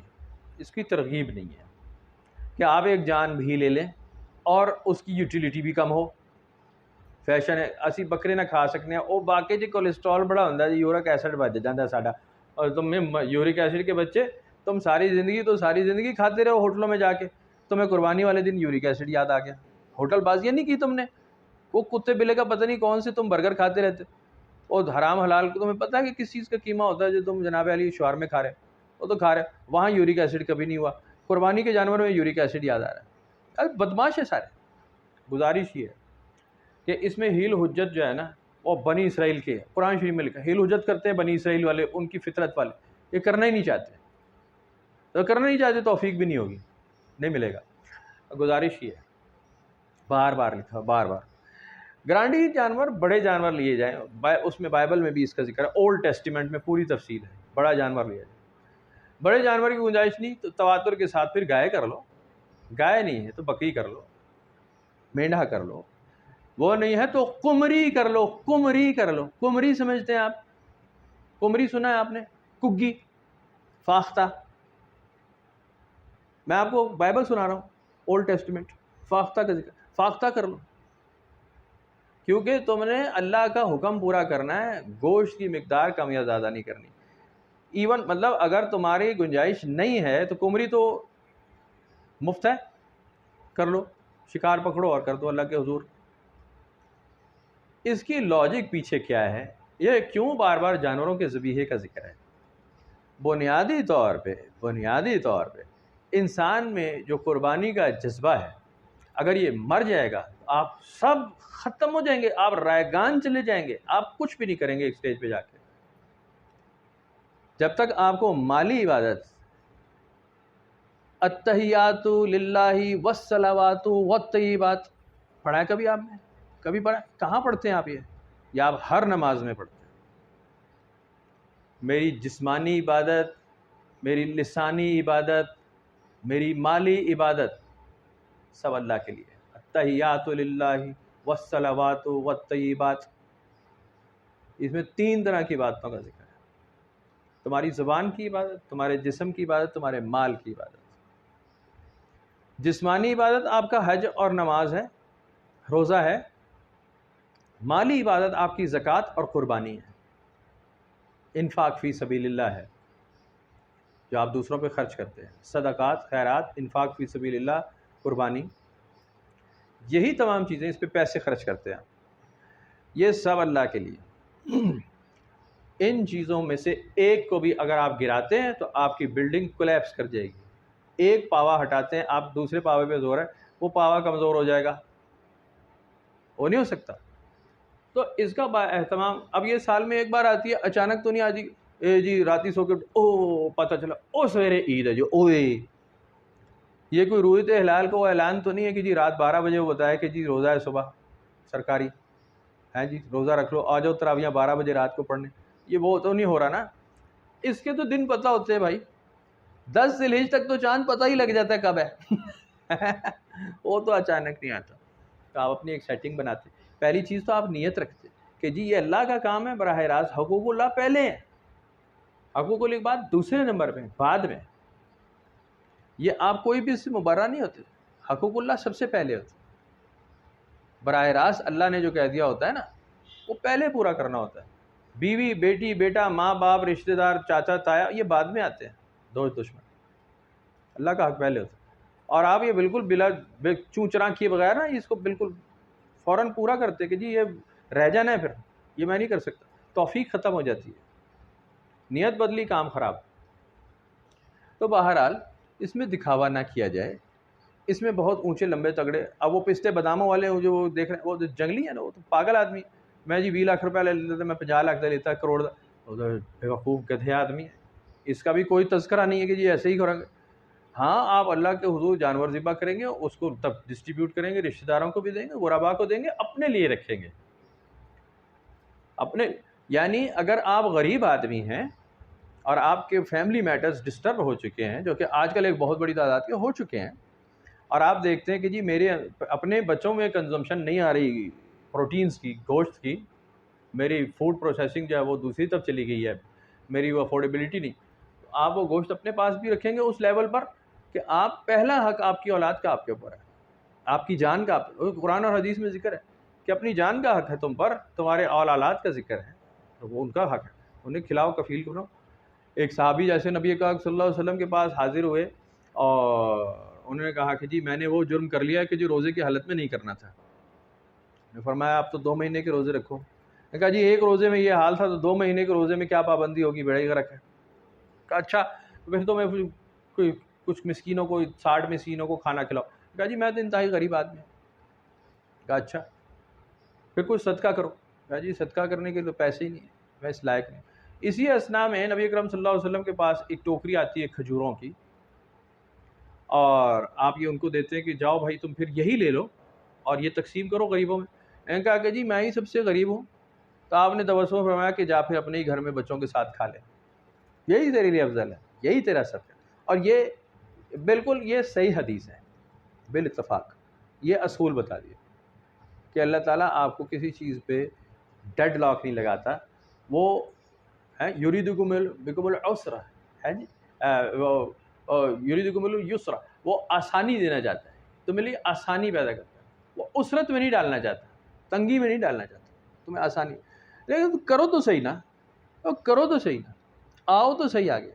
اس کی ترغیب نہیں ہے کہ آپ ایک جان بھی لے لیں اور اس کی یوٹیلیٹی بھی کم ہو. فیشن ہے اسی بکرے نہ کھا سکتے ہیں، وہ باقی جی کولیسٹرول بڑا ہوتا ہے جی، یورک ایسڈ بچ جاتا ہے ساڈا. اور تم یورک ایسڈ کے بچے تم ساری زندگی کھاتے رہو ہوٹلوں میں جا کے، تمہیں قربانی والے دن یورک ایسڈ یاد آ گیا. ہوٹل بازیاں نہیں کی تم نے، وہ کتے بلے کا پتہ نہیں کون سے تم برگر کھاتے رہتے، اور حرام حلال کو تمہیں پتہ ہے کہ کس چیز کا قیمہ ہوتا ہے جو تم جناب علی شوار میں کھا رہے، وہ تو کھا رہے. وہاں یورک ایسڈ کبھی نہیں ہوا، قربانی کے جانور میں یورک ایسڈ یاد آ رہا ہے. بدماش ہے سارے. گزارش یہ ہے کہ اس میں ہیل حجت جو ہے نا وہ بنی اسرائیل کے ہے. قرآن شریف میں لکھا ہیل حجت کرتے ہیں بنی اسرائیل والے، ان کی فطرت والے. یہ کرنا ہی نہیں چاہتے، تو کرنا نہیں چاہتے توفیق بھی نہیں ہوگی، نہیں ملے گا. گزارش یہ ہے، بار بار لکھا، بار بار گرانڈی جانور، بڑے جانور لیے جائیں. اس میں بائبل میں بھی اس کا ذکر ہے، اولڈ ٹیسٹیمنٹ میں پوری تفصیل ہے. بڑا جانور لیا جائے. بڑے جانور کی گنجائش نہیں تو تواتر کے ساتھ پھر گائے کر لو. گائے نہیں ہے تو بکری کر لو، مینڈھا کر لو. وہ نہیں ہے تو کمری کر لو. کمری کر لو. کمری سمجھتے ہیں آپ؟ کمری سنا ہے آپ نے؟ کگی، فاختہ. میں آپ کو بائبل سنا رہا ہوں، اولڈ ٹیسٹیمنٹ، فاختہ کا ذکر. فاختہ کر لو، کیونکہ تم نے اللہ کا حکم پورا کرنا ہے، گوشت کی مقدار کم یا زیادہ نہیں کرنی. ایون مطلب اگر تمہاری گنجائش نہیں ہے تو کمری تو مفت ہے، کر لو. شکار پکڑو اور کر دو اللہ کے حضور. اس کی لاجک پیچھے کیا ہے؟ یہ کیوں بار بار جانوروں کے ذبیحے کا ذکر ہے؟ بنیادی طور پہ انسان میں جو قربانی کا جذبہ ہے، اگر یہ مر جائے گا تو آپ سب ختم ہو جائیں گے، آپ رائگان چلے جائیں گے، آپ کچھ بھی نہیں کریں گے اسٹیج پہ جا کے. جب تک آپ کو مالی عبادت، التحیات للہ والصلوات والطیبات پڑھا ہے کبھی آپ نے؟ کبھی پڑھا؟ کہاں پڑھتے ہیں آپ یہ آپ ہر نماز میں پڑھتے ہیں. میری جسمانی عبادت، میری لسانی عبادت، میری مالی عبادت سب اللہ کے لیے. التحیات للہ والصلوات والطیبات. اس میں 3 طرح کی عبادتوں کا ذکر ہے. تمہاری زبان کی عبادت، تمہارے جسم کی عبادت، تمہارے مال کی عبادت. جسمانی عبادت آپ کا حج اور نماز ہے، روزہ ہے، مالی عبادت آپ کی زکوٰۃ اور قربانی ہے، انفاق فی سبیل اللہ ہے جو آپ دوسروں پہ خرچ کرتے ہیں، صدقات، خیرات، انفاق فی سبیل اللہ، قربانی، یہی تمام چیزیں، اس پہ پیسے خرچ کرتے ہیں، یہ سب اللہ کے لیے۔ ان چیزوں میں سے ایک کو بھی اگر آپ گراتے ہیں تو آپ کی بلڈنگ کولیپس کر جائے گی۔ ایک پاوا ہٹاتے ہیں آپ، دوسرے پاوے پہ زور ہے، وہ پاوا کمزور ہو جائے گا، وہ نہیں ہو سکتا۔ تو اس کا با اہتمام، اب یہ سال میں ایک بار آتی ہے، اچانک تو نہیں آتی، اے جی راتی سو کے او پتہ چلا او سویرے عید ہے جو اوے، یہ کوئی رویت ہلال کو اعلان تو نہیں ہے کہ جی رات 12 بجے وہ بتایا کہ جی روزہ ہے صبح سرکاری ہے، جی روزہ رکھ لو، آ جاؤ تراویحاں 12 بجے رات کو پڑھنے، یہ وہ تو نہیں ہو رہا نا۔ اس کے تو دن پتہ ہوتے ہیں بھائی، 10 ذی الحجہ تک تو چاند پتہ ہی لگ جاتا ہے کب ہے وہ تو اچانک نہیں آتا۔ تو آپ اپنی ایک سیٹنگ بناتے، پہلی چیز تو آپ نیت رکھتے کہ جی یہ اللہ کا کام ہے، براہ راست حقوق اللہ پہلے ہیں، حقوق اللہ کے بعد دوسرے نمبر پہ، بعد میں، یہ آپ کوئی بھی اس سے مبرہ نہیں ہوتے، حقوق اللہ سب سے پہلے ہوتے، براہ راست اللہ نے جو کہہ دیا ہوتا ہے نا وہ پہلے پورا کرنا ہوتا ہے۔ بیوی، بیٹی، بیٹا، ماں باپ، رشتہ دار، چاچا تایا، یہ بعد میں آتے ہیں، دوست دشمن، اللہ کا حق پہلے ہوتا ہے۔ اور آپ یہ بالکل بلا چوں چراں کیے بغیر نا اس کو بالکل فوراً پورا کرتے کہ جی یہ رہ جانا ہے، پھر یہ میں نہیں کر سکتا، توفیق ختم ہو جاتی ہے، نیت بدلی کام خراب۔ تو بہرحال اس میں دکھاوا نہ کیا جائے، اس میں بہت اونچے لمبے تگڑے، اب وہ پستے باداموں والے جو دیکھ رہے ہیں وہ جنگلی ہے نا، وہ تو پاگل آدمی، میں جی 20 لاکھ روپے لے لیتا، میں 50 لاکھ دے لیتا، کروڑ، بیوقوف گدھے آدمی ہے، اس کا بھی کوئی تذکرہ نہیں ہے کہ جی ایسے ہی کریں گے۔ ہاں آپ اللہ کے حضور جانور ذبح کریں گے، اس کو تب ڈسٹریبیوٹ کریں گے، رشتہ داروں کو بھی دیں گے، غرباء کو دیں گے، اپنے لیے رکھیں گے، اپنے، یعنی اگر آپ غریب آدمی ہیں اور آپ کے فیملی میٹرز ڈسٹرب ہو چکے ہیں، جو کہ آج کل ایک بہت بڑی تعداد کے ہو چکے ہیں، اور آپ دیکھتے ہیں کہ جی میرے اپنے بچوں میں کنزمپشن نہیں آ رہی پروٹینز کی، گوشت کی، میری فوڈ پروسیسنگ جو ہے وہ دوسری طرف چلی گئی ہے، میری وہ افورڈیبلٹی نہیں، تو آپ وہ گوشت اپنے پاس بھی رکھیں گے اس لیول پر کہ آپ، پہلا حق آپ کی اولاد کا آپ کے اوپر ہے، آپ کی جان کا، قرآن اور حدیث میں ذکر ہے کہ اپنی جان کا حق ہے تم پر، تمہارے اولاد کا ذکر ہے، تو وہ ان کا حق ہے، انہیں کھلاؤ، کفیل کرو۔ ایک صحابی جیسے نبی پاک صلی اللہ علیہ وسلم کے پاس حاضر ہوئے اور انہوں نے کہا کہ جی میں نے وہ جرم کر لیا کہ جو روزے کی حالت میں نہیں کرنا تھا۔ نے فرمایا آپ تو 2 مہینے کے روزے رکھو۔ نے کہا جی ایک روزے میں یہ حال تھا تو 2 مہینے کے روزے میں کیا پابندی ہوگی، بڑے غرق ہے۔ کہا اچھا پھر تو میں کچھ مسکینوں کو، 60 مسکینوں کو کھانا کھلاؤ۔ کہا جی میں تو انتہائی غریب آدمی ہوں۔ کہا اچھا پھر کچھ صدقہ کرو۔ کہا جی صدقہ کرنے کے تو پیسے ہی نہیں ہیں، میں اس لائق نہیں۔ اسی اثنا میں نبی اکرم صلی اللہ علیہ وسلم کے پاس ایک ٹوکری آتی ہے کھجوروں کی، اور آپ یہ ان کو دیتے ہیں کہ جاؤ بھائی تم پھر یہی لے لو اور یہ تقسیم کرو غریبوں میں۔ میں نے کہا کہ جی میں ہی سب سے غریب ہوں، تو آپ نے تبسم فرمایا کہ جا پھر اپنے ہی گھر میں بچوں کے ساتھ کھا لے، یہی تیرے لیے افضل ہے، یہی تیرا سب ہے۔ اور یہ بالکل یہ صحیح حدیث ہے، بالاتفاق یہ اصول بتا دیا کہ اللہ تعالیٰ آپ کو کسی چیز پہ ڈیڈ لاک نہیں لگاتا، وہ ہے یریدکم بکم العسر ہے جی، یریدکم اليسر، وہ آسانی دینا چاہتا ہے، تمہیں لیے آسانی پیدا کرتا ہے، وہ عسرت میں نہیں ڈالنا چاہتا، تنگی میں نہیں ڈالنا چاہتا، تمہیں آسانی، لیکن کرو تو صحیح نا، کرو تو صحیح نا، آؤ تو صحیح آگے۔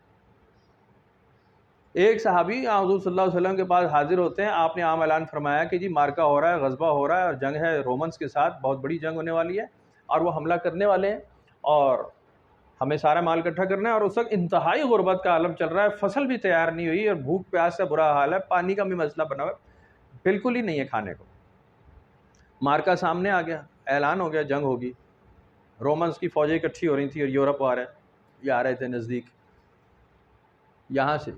ایک صحابی حضور صلی اللہ علیہ وسلم کے پاس حاضر ہوتے ہیں، آپ نے عام اعلان فرمایا کہ جی مارکا ہو رہا ہے، غزبہ ہو رہا ہے، اور جنگ ہے رومنس کے ساتھ، بہت بڑی جنگ ہونے والی ہے، اور وہ حملہ کرنے والے ہیں، اور ہمیں سارا مال اکٹھا کرنا ہے، اور اس وقت انتہائی غربت کا عالم چل رہا ہے، فصل بھی تیار نہیں ہوئی، اور بھوک پیاس کا برا حال ہے، پانی کا بھی مسئلہ بنا ہوا ہے، بالکل ہی نہیں ہے کھانے کو۔ مارکا سامنے آ گیا، اعلان ہو گیا جنگ ہوگی، رومنس کی فوجیں اکٹھی ہو رہی تھیں، اور یورپ آ رہے تھے نزدیک یہاں سے۔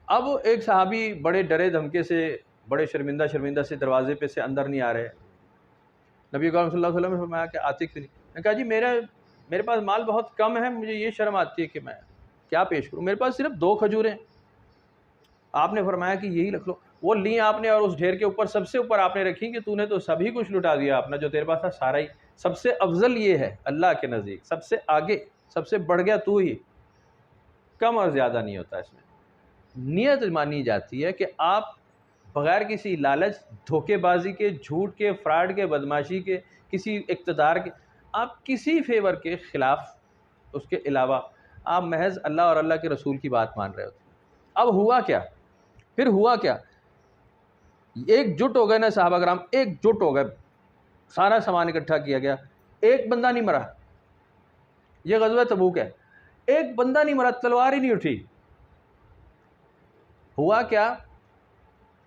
اب ایک صحابی بڑے ڈرے دھمکے سے، بڑے شرمندہ سے دروازے پہ سے اندر نہیں آ رہے، نبی اکرم صلی اللہ علیہ وسلم نے فرمایا کہ آتے کیوں نہیں؟ نے کہا جی میرے پاس مال بہت کم ہے، مجھے یہ شرم آتی ہے کہ میں کیا پیش کروں، میرے پاس صرف 2 کھجوریں۔ آپ نے فرمایا کہ یہی رکھ لو، وہ لیں آپ نے، اور اس ڈھیر کے اوپر سب سے اوپر آپ نے رکھی کہ تو نے تو سبھی کچھ لٹا دیا اپنا، جو تیرے پاس تھا سارا ہی، سب سے افضل یہ ہے اللہ کے نزدیک، سب سے آگے، سب سے بڑھ گیا تو ہی، کم اور زیادہ نہیں ہوتا اس میں۔ نیت مانی جاتی ہے کہ آپ بغیر کسی لالچ، دھوکے بازی کے، جھوٹ کے، فراڈ کے، بدماشی کے، کسی اقتدار کے، آپ کسی فیور کے خلاف اس کے علاوہ آپ محض اللہ اور اللہ کے رسول کی بات مان رہے ہوتے. اب ہوا کیا؟ پھر ہوا کیا؟ ایک جٹ ہو گئے نا صحابہ کرام، ایک جٹ ہو گئے، سارا سامان اکٹھا کیا گیا، ایک بندہ نہیں مرا. یہ غزوہ تبوک ہے، ایک بندہ نہیں مرا، تلوار ہی نہیں اٹھی. ہوا کیا؟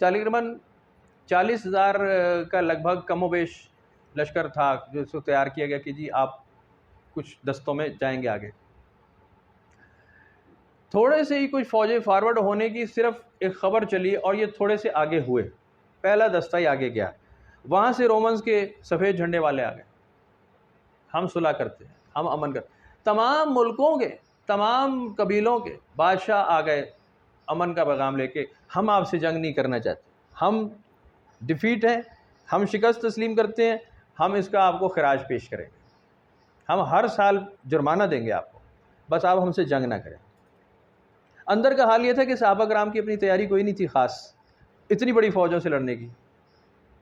تقریباً 40,000 کا لگ بھگ کم و بیش لشکر تھا جو اس کو تیار کیا گیا کہ جی آپ کچھ دستوں میں جائیں گے آگے. تھوڑے سے ہی کچھ فوجیں فارورڈ ہونے کی صرف ایک خبر چلی اور یہ تھوڑے سے آگے ہوئے، پہلا دستہ ہی آگے گیا. وہاں سے رومنز کے سفید جھنڈے والے آ گئے، ہم صلح کرتے ہیں، ہم امن کرتے ہیں. تمام ملکوں کے، تمام قبیلوں کے بادشاہ آ گئے امن کا پیغام لے کے، ہم آپ سے جنگ نہیں کرنا چاہتے، ہم ڈیفیٹ ہیں، ہم شکست تسلیم کرتے ہیں، ہم اس کا آپ کو خراج پیش کریں گے، ہم ہر سال جرمانہ دیں گے آپ کو، بس آپ ہم سے جنگ نہ کریں. اندر کا حال یہ تھا کہ صحابہ کرام کی اپنی تیاری کوئی نہیں تھی خاص، اتنی بڑی فوجوں سے لڑنے کی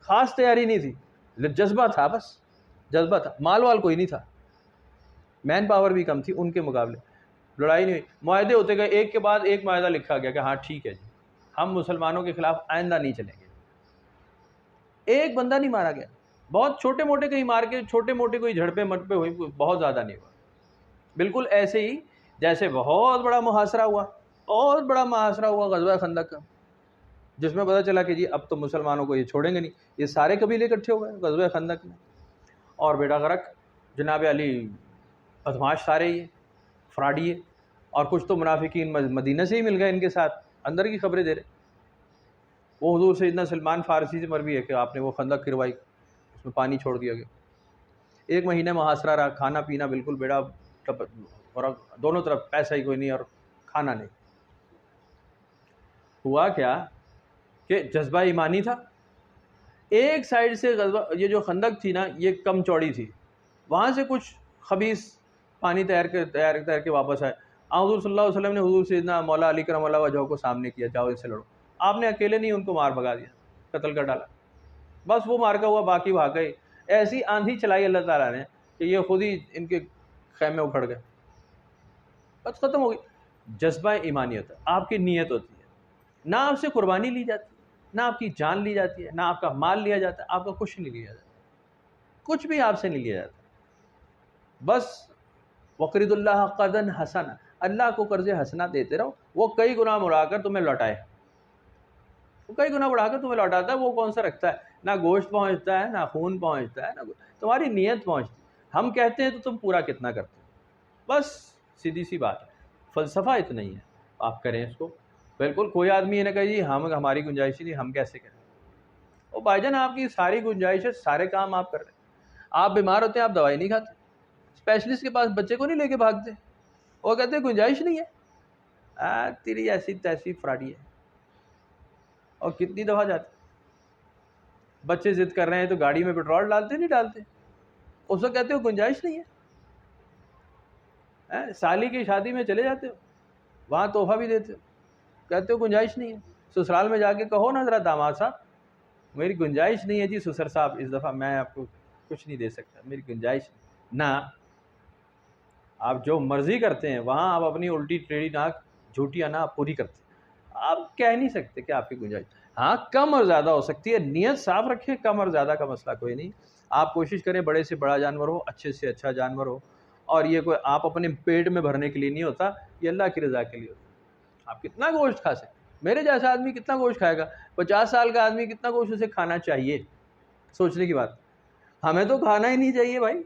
خاص تیاری نہیں تھی، جذبہ تھا، بس جذبہ تھا. مال وال کوئی نہیں تھا، مین پاور بھی کم تھی ان کے مقابلے. لڑائی نہیں ہوئی، معاہدے ہوتے گئے، ایک کے بعد ایک معاہدہ لکھا گیا کہ ہاں ٹھیک ہے جی ہم مسلمانوں کے خلاف آئندہ نہیں چلیں گے. ایک بندہ نہیں مارا گیا، بہت چھوٹے موٹے کہیں مار کے چھوٹے موٹے کوئی جھڑپے مٹپے ہوئی، بہت زیادہ نہیں ہوا. بالکل ایسے ہی جیسے بہت بڑا محاصرہ ہوا، بہت بڑا محاصرہ ہوا غزوہ خندق کا، جس میں پتہ چلا کہ جی اب تو مسلمانوں کو یہ چھوڑیں گے نہیں. یہ سارے قبیلے اکٹھے ہو گئے غزوہ خندق میں، اور بیٹا غرق جناب علی بدماش سارے ہی فراڈی ہے، اور کچھ تو منافقین مدینہ سے ہی مل گئے ان کے ساتھ، اندر کی خبریں دے رہے. وہ حضور سیدنا سلمان فارسی سے مروی ہے کہ آپ نے وہ خندق کروائی، اس میں پانی چھوڑ دیا گیا. 1 مہینہ محاصرہ رہا، کھانا پینا بالکل بیڑا، اور دونوں طرف پیسہ ہی کوئی نہیں اور کھانا نہیں. ہوا کیا کہ جذبہ ایمانی تھا. ایک سائیڈ سے غزوہ یہ جو خندق تھی نا یہ کم چوڑی تھی، وہاں سے کچھ خبیث پانی تیر کے واپس آئے. حضور صلی اللہ علیہ وسلم نے حضور سیدنا مولا علی کرم اللہ وجہہ کو سامنے کیا، جاؤ اس سے لڑو. آپ نے اکیلے نہیں ان کو مار بھگا دیا، قتل کر ڈالا، بس وہ مارکا ہوا باقی بھاگ گئے. ایسی آندھی چلائی اللہ تعالیٰ نے کہ یہ خود ہی ان کے خیمے اکھڑ گئے، بس ختم ہو گئی. جذبہ ایمانی ہوتا ہے، آپ کی نیت ہوتی ہے، نہ آپ سے قربانی لی جاتی، نہ آپ کی جان لی جاتی ہے، نہ آپ کا مال لیا جاتا ہے، آپ کا کچھ نہیں لیا جاتا، کچھ بھی آپ سے نہیں لیا جاتا. بس وقرض اللہ قرضا حسنا، اللہ کو قرض حسنا دیتے رہو، وہ کئی گنا بڑھا کر تمہیں لوٹائے، وہ کئی گنا بڑھا کر تمہیں لوٹاتا ہے. وہ کون سا رکھتا ہے؟ نہ گوشت پہنچتا ہے، نہ خون پہنچتا ہے، نہ تمہاری نیت پہنچتی. ہم کہتے ہیں تو تم پورا کتنا کرتے ہو، بس سیدھی سی بات ہے. فلسفہ اتنا ہی ہے، آپ کریں اس کو. بالکل کوئی آدمی یہ نہ کہے جی ہماری گنجائش نہیں، ہم کیسے کریں. وہ بھائی جان آپ کی ساری گنجائش ہے، سارے کام آپ کر رہے ہیں. آپ بیمار ہوتے ہیں، آپ دوائی نہیں کھاتے، اسپیشلسٹ کے پاس بچے کو نہیں لے کے بھاگتے، وہ کہتے ہیں گنجائش نہیں ہے، تیری ایسی تیسی فراڈی ہے. اور کتنی دفعہ جاتے بچے ضد کر رہے ہیں تو گاڑی میں پیٹرول ڈالتے نہیں ڈالتے، اس کو کہتے ہو گنجائش نہیں ہے. سالی کی شادی میں چلے جاتے ہو، وہاں تحفہ بھی دیتے ہو، کہتے ہو گنجائش نہیں ہے. سسرال میں جا کے کہو نا ذرا داماد صاحب میری گنجائش نہیں ہے جی سسر صاحب، اس دفعہ میں آپ کو کچھ نہیں دے سکتا، میری گنجائش نہ. آپ جو مرضی کرتے ہیں وہاں آپ اپنی الٹی ٹیڑھی ناک جھوٹی انا پوری کرتے ہیں. آپ کہہ نہیں سکتے کہ آپ کی گنجائش، ہاں کم اور زیادہ ہو سکتی ہے. نیت صاف رکھیں، کم اور زیادہ کا مسئلہ کوئی نہیں. آپ کوشش کریں بڑے سے بڑا جانور ہو، اچھے سے اچھا جانور ہو، اور یہ کوئی آپ اپنے پیٹ میں بھرنے کے لیے نہیں ہوتا، یہ اللہ کی رضا کے لیے ہوتا. آپ کتنا گوشت کھا سکتے، میرے جیسا آدمی کتنا گوشت کھائے گا؟ 50 سال کا آدمی کتنا گوشت اسے کھانا چاہیے؟ سوچنے کی بات. ہمیں تو کھانا ہی نہیں چاہیے بھائی،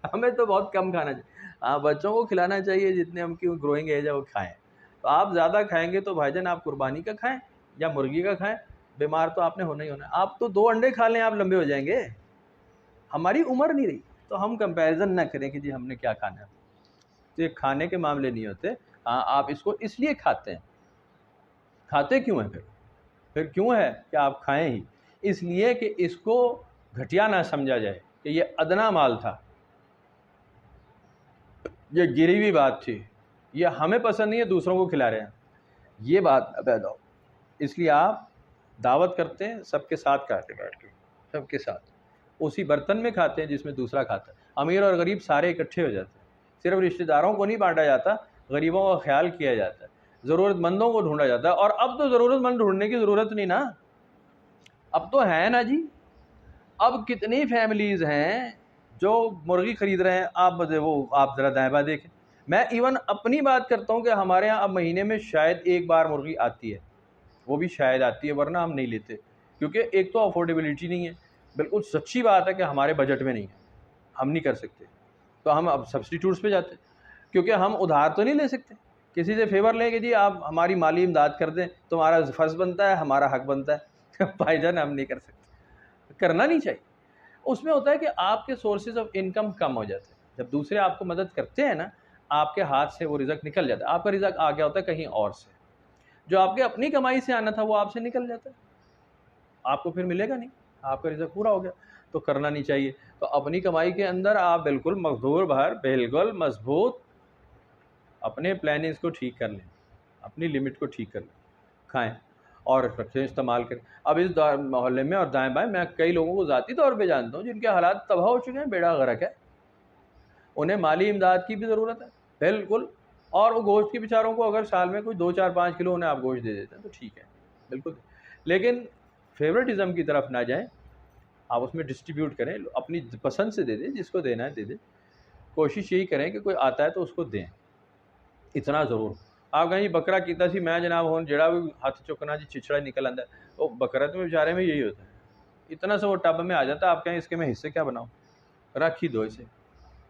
ہمیں تو بہت کم کھانا چاہیے. ہاں بچوں کو کھلانا چاہیے، جتنے ہم کی گروئنگ ایج ہے وہ کھائیں. تو آپ زیادہ کھائیں گے تو بھائی جان آپ قربانی کا کھائیں یا مرغی کا کھائیں، بیمار تو آپ نے ہونا ہی ہونا ہے. آپ تو 2 انڈے کھا لیں آپ لمبے ہو جائیں گے. ہماری عمر نہیں رہی تو ہم کمپیریزن نہ کریں کہ جی ہم نے کیا کھانا ہے. تو یہ کھانے کے معاملے نہیں ہوتے. ہاں آپ اس کو اس لیے کھاتے ہیں. کھاتے کیوں ہیں پھر کیوں ہے کہ آپ کھائیں ہی؟ اس لیے کہ اس کو گھٹیا نہ سمجھا جائے کہ یہ ادنا مال تھا، یہ گری ہوئی بات تھی، یہ ہمیں پسند نہیں ہے دوسروں کو کھلا رہے ہیں، یہ بات پیدا ہو. اس لیے آپ دعوت کرتے ہیں سب کے ساتھ کھاتے بیٹھ کے، سب کے ساتھ اسی برتن میں کھاتے ہیں جس میں دوسرا کھاتا ہے. امیر اور غریب سارے اکٹھے ہو جاتے ہیں. صرف رشتہ داروں کو نہیں بانٹا جاتا، غریبوں کا خیال کیا جاتا ہے، ضرورت مندوں کو ڈھونڈا جاتا ہے. اور اب تو ضرورت مند ڈھونڈنے کی ضرورت نہیں نا، اب تو ہے نا جی. اب کتنی فیملیز ہیں جو مرغی خرید رہے ہیں، آپ ذرا دائیں بائیں دیکھیں. میں ایون اپنی بات کرتا ہوں کہ ہمارے ہاں اب مہینے میں شاید ایک بار مرغی آتی ہے، وہ بھی شاید آتی ہے، ورنہ ہم نہیں لیتے. کیونکہ ایک تو افورڈیبلٹی نہیں ہے، بالکل سچی بات ہے کہ ہمارے بجٹ میں نہیں ہے، ہم نہیں کر سکتے، تو ہم اب سبسٹیٹیوٹس پہ جاتے ہیں. کیونکہ ہم ادھار تو نہیں لے سکتے، کسی سے فیور لیں کہ جی آپ ہماری مالی امداد کر دیں، تمہارا فرض بنتا ہے، ہمارا حق بنتا ہے. بھائی جان ہم نہیں کر سکتے، کرنا نہیں چاہیے. اس میں ہوتا ہے کہ آپ کے سورسز آف انکم کم ہو جاتے ہیں. جب دوسرے آپ کو مدد کرتے ہیں نا، آپ کے ہاتھ سے وہ رزق نکل جاتا ہے. آپ کا رزق آ گیا ہوتا ہے کہیں اور سے، جو آپ کے اپنی کمائی سے آنا تھا وہ آپ سے نکل جاتا ہے، آپ کو پھر ملے گا نہیں، آپ کا رزق پورا ہو گیا. تو کرنا نہیں چاہیے. تو اپنی کمائی کے اندر آپ بالکل مقدور بھر، بالکل مضبوط اپنے پلاننگز کو ٹھیک کر لیں، اپنی لمٹ کو ٹھیک کر لیں، کھائیں اور رکھیں، استعمال کریں. اب اس محلے میں اور دائیں بائیں میں کئی لوگوں کو ذاتی طور پہ جانتا ہوں جن کے حالات تباہ ہو چکے ہیں، بیڑا غرق ہے. انہیں مالی امداد کی بھی ضرورت ہے بالکل. اور وہ گوشت کے بیچاروں کو اگر سال میں کوئی 2-4-5 کلو انہیں آپ گوشت دے دیتے ہیں تو ٹھیک ہے بالکل. لیکن فیوریٹزم کی طرف نہ جائیں، آپ اس میں ڈسٹریبیوٹ کریں، اپنی پسند سے دے دیں، جس کو دینا ہے دے دیں. کوشش یہی کریں کہ کوئی آتا ہے تو اس کو دیں، اتنا ضرور. آپ کہیں جی بکرا کیتا سی میں جناب ہوں جڑا بھی ہاتھ چکنا جی چچڑا نکل آتا ہے، وہ بکرا تو بیچارے میں یہی ہوتا ہے، اتنا سا وہ ٹب میں آ جاتا ہے. آپ کہیں اس کے میں حصے کیا بناؤں، رکھ ہی دو، اسے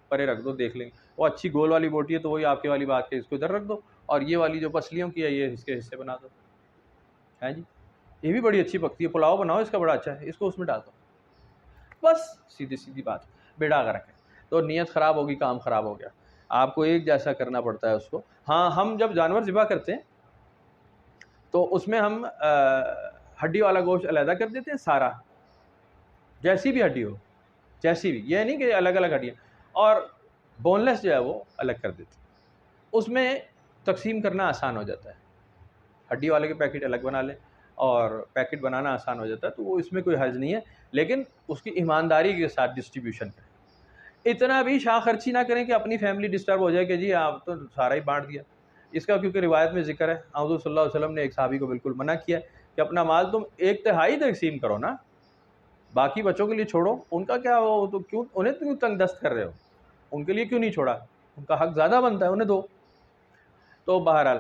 پرے رکھ دو، دیکھ لیں گے. وہ اچھی گول والی بوٹی ہے تو وہی آپ کے والی بات کے اس کو ادھر رکھ دو، اور یہ والی جو پسلیوں کی ہے یہ اس کے حصے بنا دو. ہے جی یہ بھی بڑی اچھی پکتی ہے، پلاؤ بناؤ اس کا بڑا اچھا ہے، اس کو اس میں ڈال دو. بس سیدھی بات، بیڑا غرق ہے. تو نیت خراب ہوگی، کام خراب ہو گیا. آپ کو ایک جیسا کرنا پڑتا ہے اس کو. ہاں ہم جب جانور ذبح کرتے ہیں تو اس میں ہم ہڈی والا گوشت علیحدہ کر دیتے ہیں سارا، جیسی بھی ہڈی ہو، جیسی بھی، یہ نہیں کہ الگ الگ ہڈیاں، اور بون لیس جو ہے وہ الگ کر دیتے ہیں. اس میں تقسیم کرنا آسان ہو جاتا ہے، ہڈی والے کے پیکٹ الگ بنا لیں اور پیکٹ بنانا آسان ہو جاتا ہے، تو وہ اس میں کوئی حرج نہیں ہے. لیکن اس کی ایمانداری کے ساتھ ڈسٹریبیوشن کریں. اتنا بھی شاہ خرچی نہ کریں کہ اپنی فیملی ڈسٹرب ہو جائے کہ جی آپ تو سارا ہی بانٹ دیا. اس کا کیونکہ روایت میں ذکر ہے، حضور صلی اللہ علیہ وسلم نے ایک صحابی کو بالکل منع کیا کہ اپنا مال تم 1/3 تقسیم کرو نا، باقی بچوں کے لیے چھوڑو. ان کا کیا ہو تو کیوں انہیں کیوں تنگ دست کر رہے ہو، ان کے لیے کیوں نہیں چھوڑا، ان کا حق زیادہ بنتا ہے، انہیں دو. تو بہرحال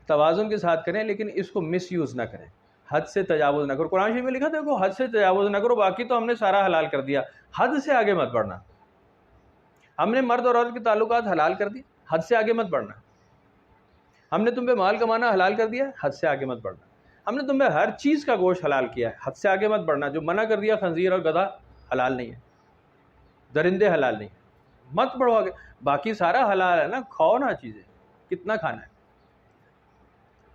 توازن کے ساتھ کریں، لیکن اس کو مس یوز نہ کریں، حد سے تجاوز نہ کرو. قرآن شریف میں لکھا تھا کہ حد سے تجاوز نہ کرو، باقی تو ہم نے سارا حلال کر دیا، حد سے آگے مت بڑھنا. ہم نے مرد اور عورت کے تعلقات حلال کر دی، حد سے آگے مت بڑھنا. ہم نے تم پہ مال کمانا حلال کر دیا، حد سے آگے مت بڑھنا. ہم نے تم پہ ہر چیز کا گوشت حلال کیا ہے، حد سے آگے مت بڑھنا. جو منع کر دیا خنزیر اور گدھا حلال نہیں ہے، درندے حلال نہیں ہے، مت بڑھو آگے. باقی سارا حلال ہے نا، کھاؤ نا چیزیں، کتنا کھانا ہے.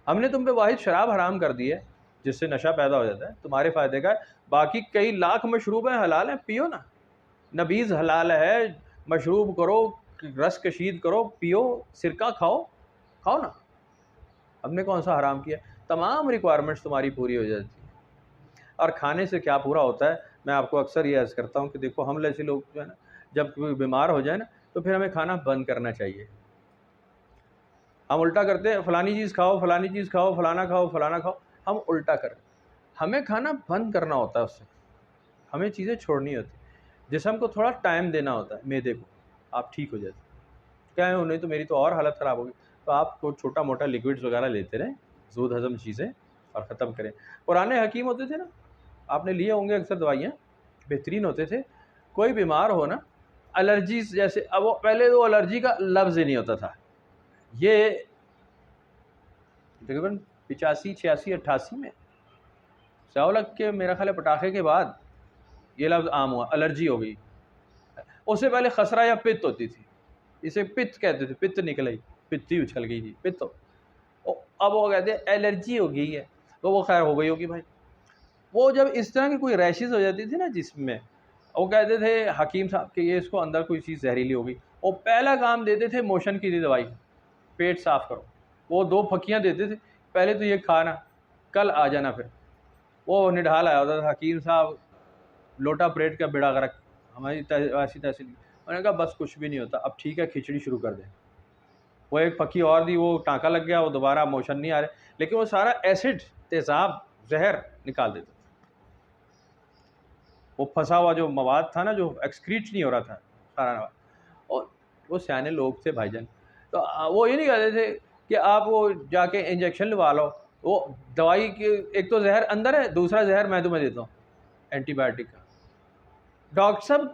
ہم نے تم پہ واحد شراب حرام کر دی ہے جس سے نشہ پیدا ہو جاتا ہے، تمہارے فائدے کا ہے. باقی کئی لاکھ مشروب ہیں حلال ہیں، پیو نا. نبیذ حلال ہے، مشروب کرو، رس کشید کرو، پیو، سرکہ کھاؤ نا. ہم نے کون سا حرام کیا؟ تمام ریکوائرمنٹس تمہاری پوری ہو جاتی ہیں. اور کھانے سے کیا پورا ہوتا ہے، میں آپ کو اکثر یہ عرض کرتا ہوں کہ دیکھو ہم جیسے لوگ جو ہے نا، جب کوئی بیمار ہو جائے نا تو پھر ہمیں کھانا بند کرنا چاہیے. ہم الٹا کرتے ہیں، فلانی چیز کھاؤ، فلانی چیز کھاؤ، فلانا کھاؤ، فلانا کھاؤ. ہم الٹا کریں، ہمیں کھانا بند کرنا ہوتا ہے. اس سے ہمیں چیزیں چھوڑنی ہوتی، جسم کو تھوڑا ٹائم دینا ہوتا ہے، معدے کو. آپ ٹھیک ہو جاتے کیا ہے، انہیں تو میری تو اور حالت خراب ہوگی. تو آپ کو چھوٹا موٹا لیکوڈز وغیرہ لیتے رہیں، زود ہضم چیزیں، اور ختم کریں. پرانے حکیم ہوتے تھے نا، آپ نے لیے ہوں گے اکثر دوائیاں، بہترین ہوتے تھے. کوئی بیمار ہو نا، الرجیز جیسے، اب وہ پہلے وہ الرجی کا لفظ ہی نہیں ہوتا تھا. یہ تقریباً 85, 86, 88 میں سیاولک کے میرا خیال ہے پٹاخے کے بعد یہ لفظ عام ہوا، الرجی ہو گئی. اس سے پہلے خسرہ یا پت ہوتی تھی، اسے پت کہتے تھے، پت نکل پتی اچھل گئی تھی، پت. اب وہ کہتے ہیں الرجی ہو گئی ہے، تو وہ خیر ہو گئی ہوگی بھائی. وہ جب اس طرح کی کوئی ریشز ہو جاتی تھی نا جسم میں، وہ کہتے تھے حکیم صاحب کہ یہ اس کو اندر کوئی چیز زہریلی ہو گئی. وہ پہلا کام دیتے تھے موشن کی دوائی، پیٹ صاف کرو. وہ 2 پھکیاں دیتے تھے، پہلے تو یہ کھانا، کل آ جانا پھر. وہ نڈھال آیا ہوتا تھا، حکیم صاحب لوٹا پلیٹ کا بیڑا غرق، ہماری ایسی تحصیل. میں نے کہا بس کچھ بھی نہیں ہوتا، اب ٹھیک ہے کھچڑی شروع کر دیں. وہ ایک پکی اور دی، وہ ٹانکا لگ گیا، وہ دوبارہ موشن نہیں آ رہے، لیکن وہ سارا ایسڈ، تیزاب، زہر نکال دیتا. وہ پھنسا ہوا جو مواد تھا نا، جو ایکسکریٹ نہیں ہو رہا تھا سارا. اور وہ سیانے لوگ تھے بھائی جان. تو وہ یہ نہیں کہتے تھے کہ آپ وہ جا کے انجیکشن لوا لو، وہ دوائی کی ایک تو زہر اندر ہے، دوسرا زہر میں تمہیں دیتا ہوں اینٹی بایوٹک کا. ڈاکٹر صاحب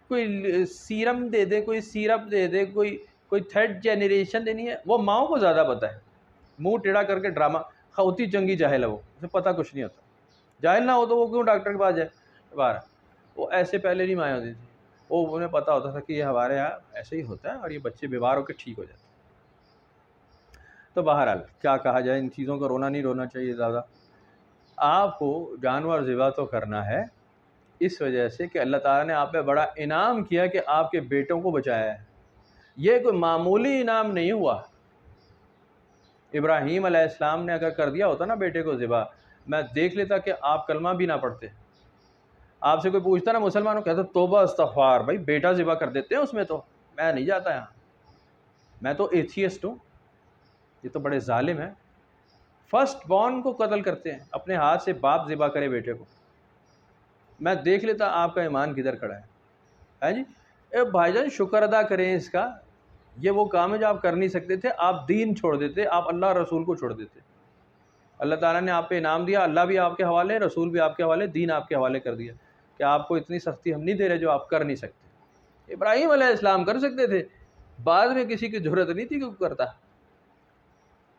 کوئی سیرم دے دے، کوئی سیرپ دے دے، کوئی تھرڈ جنریشن دینی ہے. وہ ماؤں کو زیادہ پتہ ہے، منہ ٹیڑھا کر کے ڈرامہ ہوتی جنگی جاہل ہے، وہ اسے پتہ کچھ نہیں ہوتا. جاہل نہ ہو تو وہ کیوں ڈاکٹر کے پاس جائے. بارہ وہ ایسے پہلے نہیں مائیں ہوتی تھی، وہ انہیں پتہ ہوتا تھا کہ یہ ہمارے یہاں ایسے ہی ہوتا ہے اور یہ بچے بیمار ہو کے ٹھیک ہو جاتے ہیں. تو بہرحال کیا کہا جائے، ان چیزوں کا رونا نہیں رونا چاہیے زیادہ. آپ کو جانور ذبح تو کرنا ہے اس وجہ سے کہ اللہ تعالیٰ نے آپ پہ بڑا انعام کیا کہ آپ کے بیٹوں کو بچایا ہے. یہ کوئی معمولی انعام نہیں ہوا. ابراہیم علیہ السلام نے اگر کر دیا ہوتا نا بیٹے کو ذبح، میں دیکھ لیتا کہ آپ کلمہ بھی نہ پڑھتے. آپ سے کوئی پوچھتا نا مسلمانوں، کہتا توبہ استغفار، بھائی بیٹا ذبح کر دیتے ہیں اس میں، تو میں نہیں جاتا یہاں، میں تو ایتھیسٹ ہوں. یہ تو بڑے ظالم ہیں، فرسٹ بورن کو قتل کرتے ہیں، اپنے ہاتھ سے باپ ذبح کرے بیٹے کو. میں دیکھ لیتا آپ کا ایمان کدھر کھڑا ہے جی. اے بھائی جان شکر ادا کریں اس کا، یہ وہ کام ہے جو آپ کر نہیں سکتے تھے. آپ دین چھوڑ دیتے، آپ اللہ رسول کو چھوڑ دیتے. اللہ تعالیٰ نے آپ پہ انعام دیا، اللہ بھی آپ کے حوالے، رسول بھی آپ کے حوالے، دین آپ کے حوالے کر دیا کہ آپ کو اتنی سختی ہم نہیں دے رہے جو آپ کر نہیں سکتے. ابراہیم علیہ السلام کر سکتے تھے، بعد میں کسی کی ضرورت نہیں تھی کہ کرتا.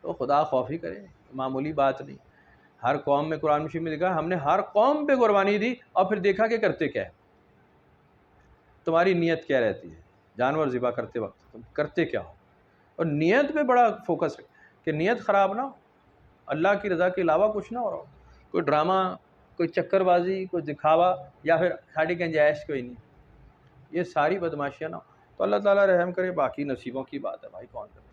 تو خدا خوفی کرے، معمولی بات نہیں. ہر قوم میں قرآن مجید میں لکھا ہم نے ہر قوم پہ قربانی دی اور پھر دیکھا کہ کرتے کیا ہے. تمہاری نیت کیا رہتی ہے جانور ذبح کرتے وقت، تم کرتے کیا ہو. اور نیت پہ بڑا فوکس ہے کہ نیت خراب نہ ہو، اللہ کی رضا کے علاوہ کچھ نہ ہو رہا ہو. کوئی ڈرامہ، کوئی چکر بازی، کوئی دکھاوا، یا پھر ساڑی گنجائش کوئی نہیں. یہ ساری بدماشیاں نہ ہو تو اللہ تعالیٰ رحم کرے. باقی نصیبوں کی بات ہے بھائی، کون کرے.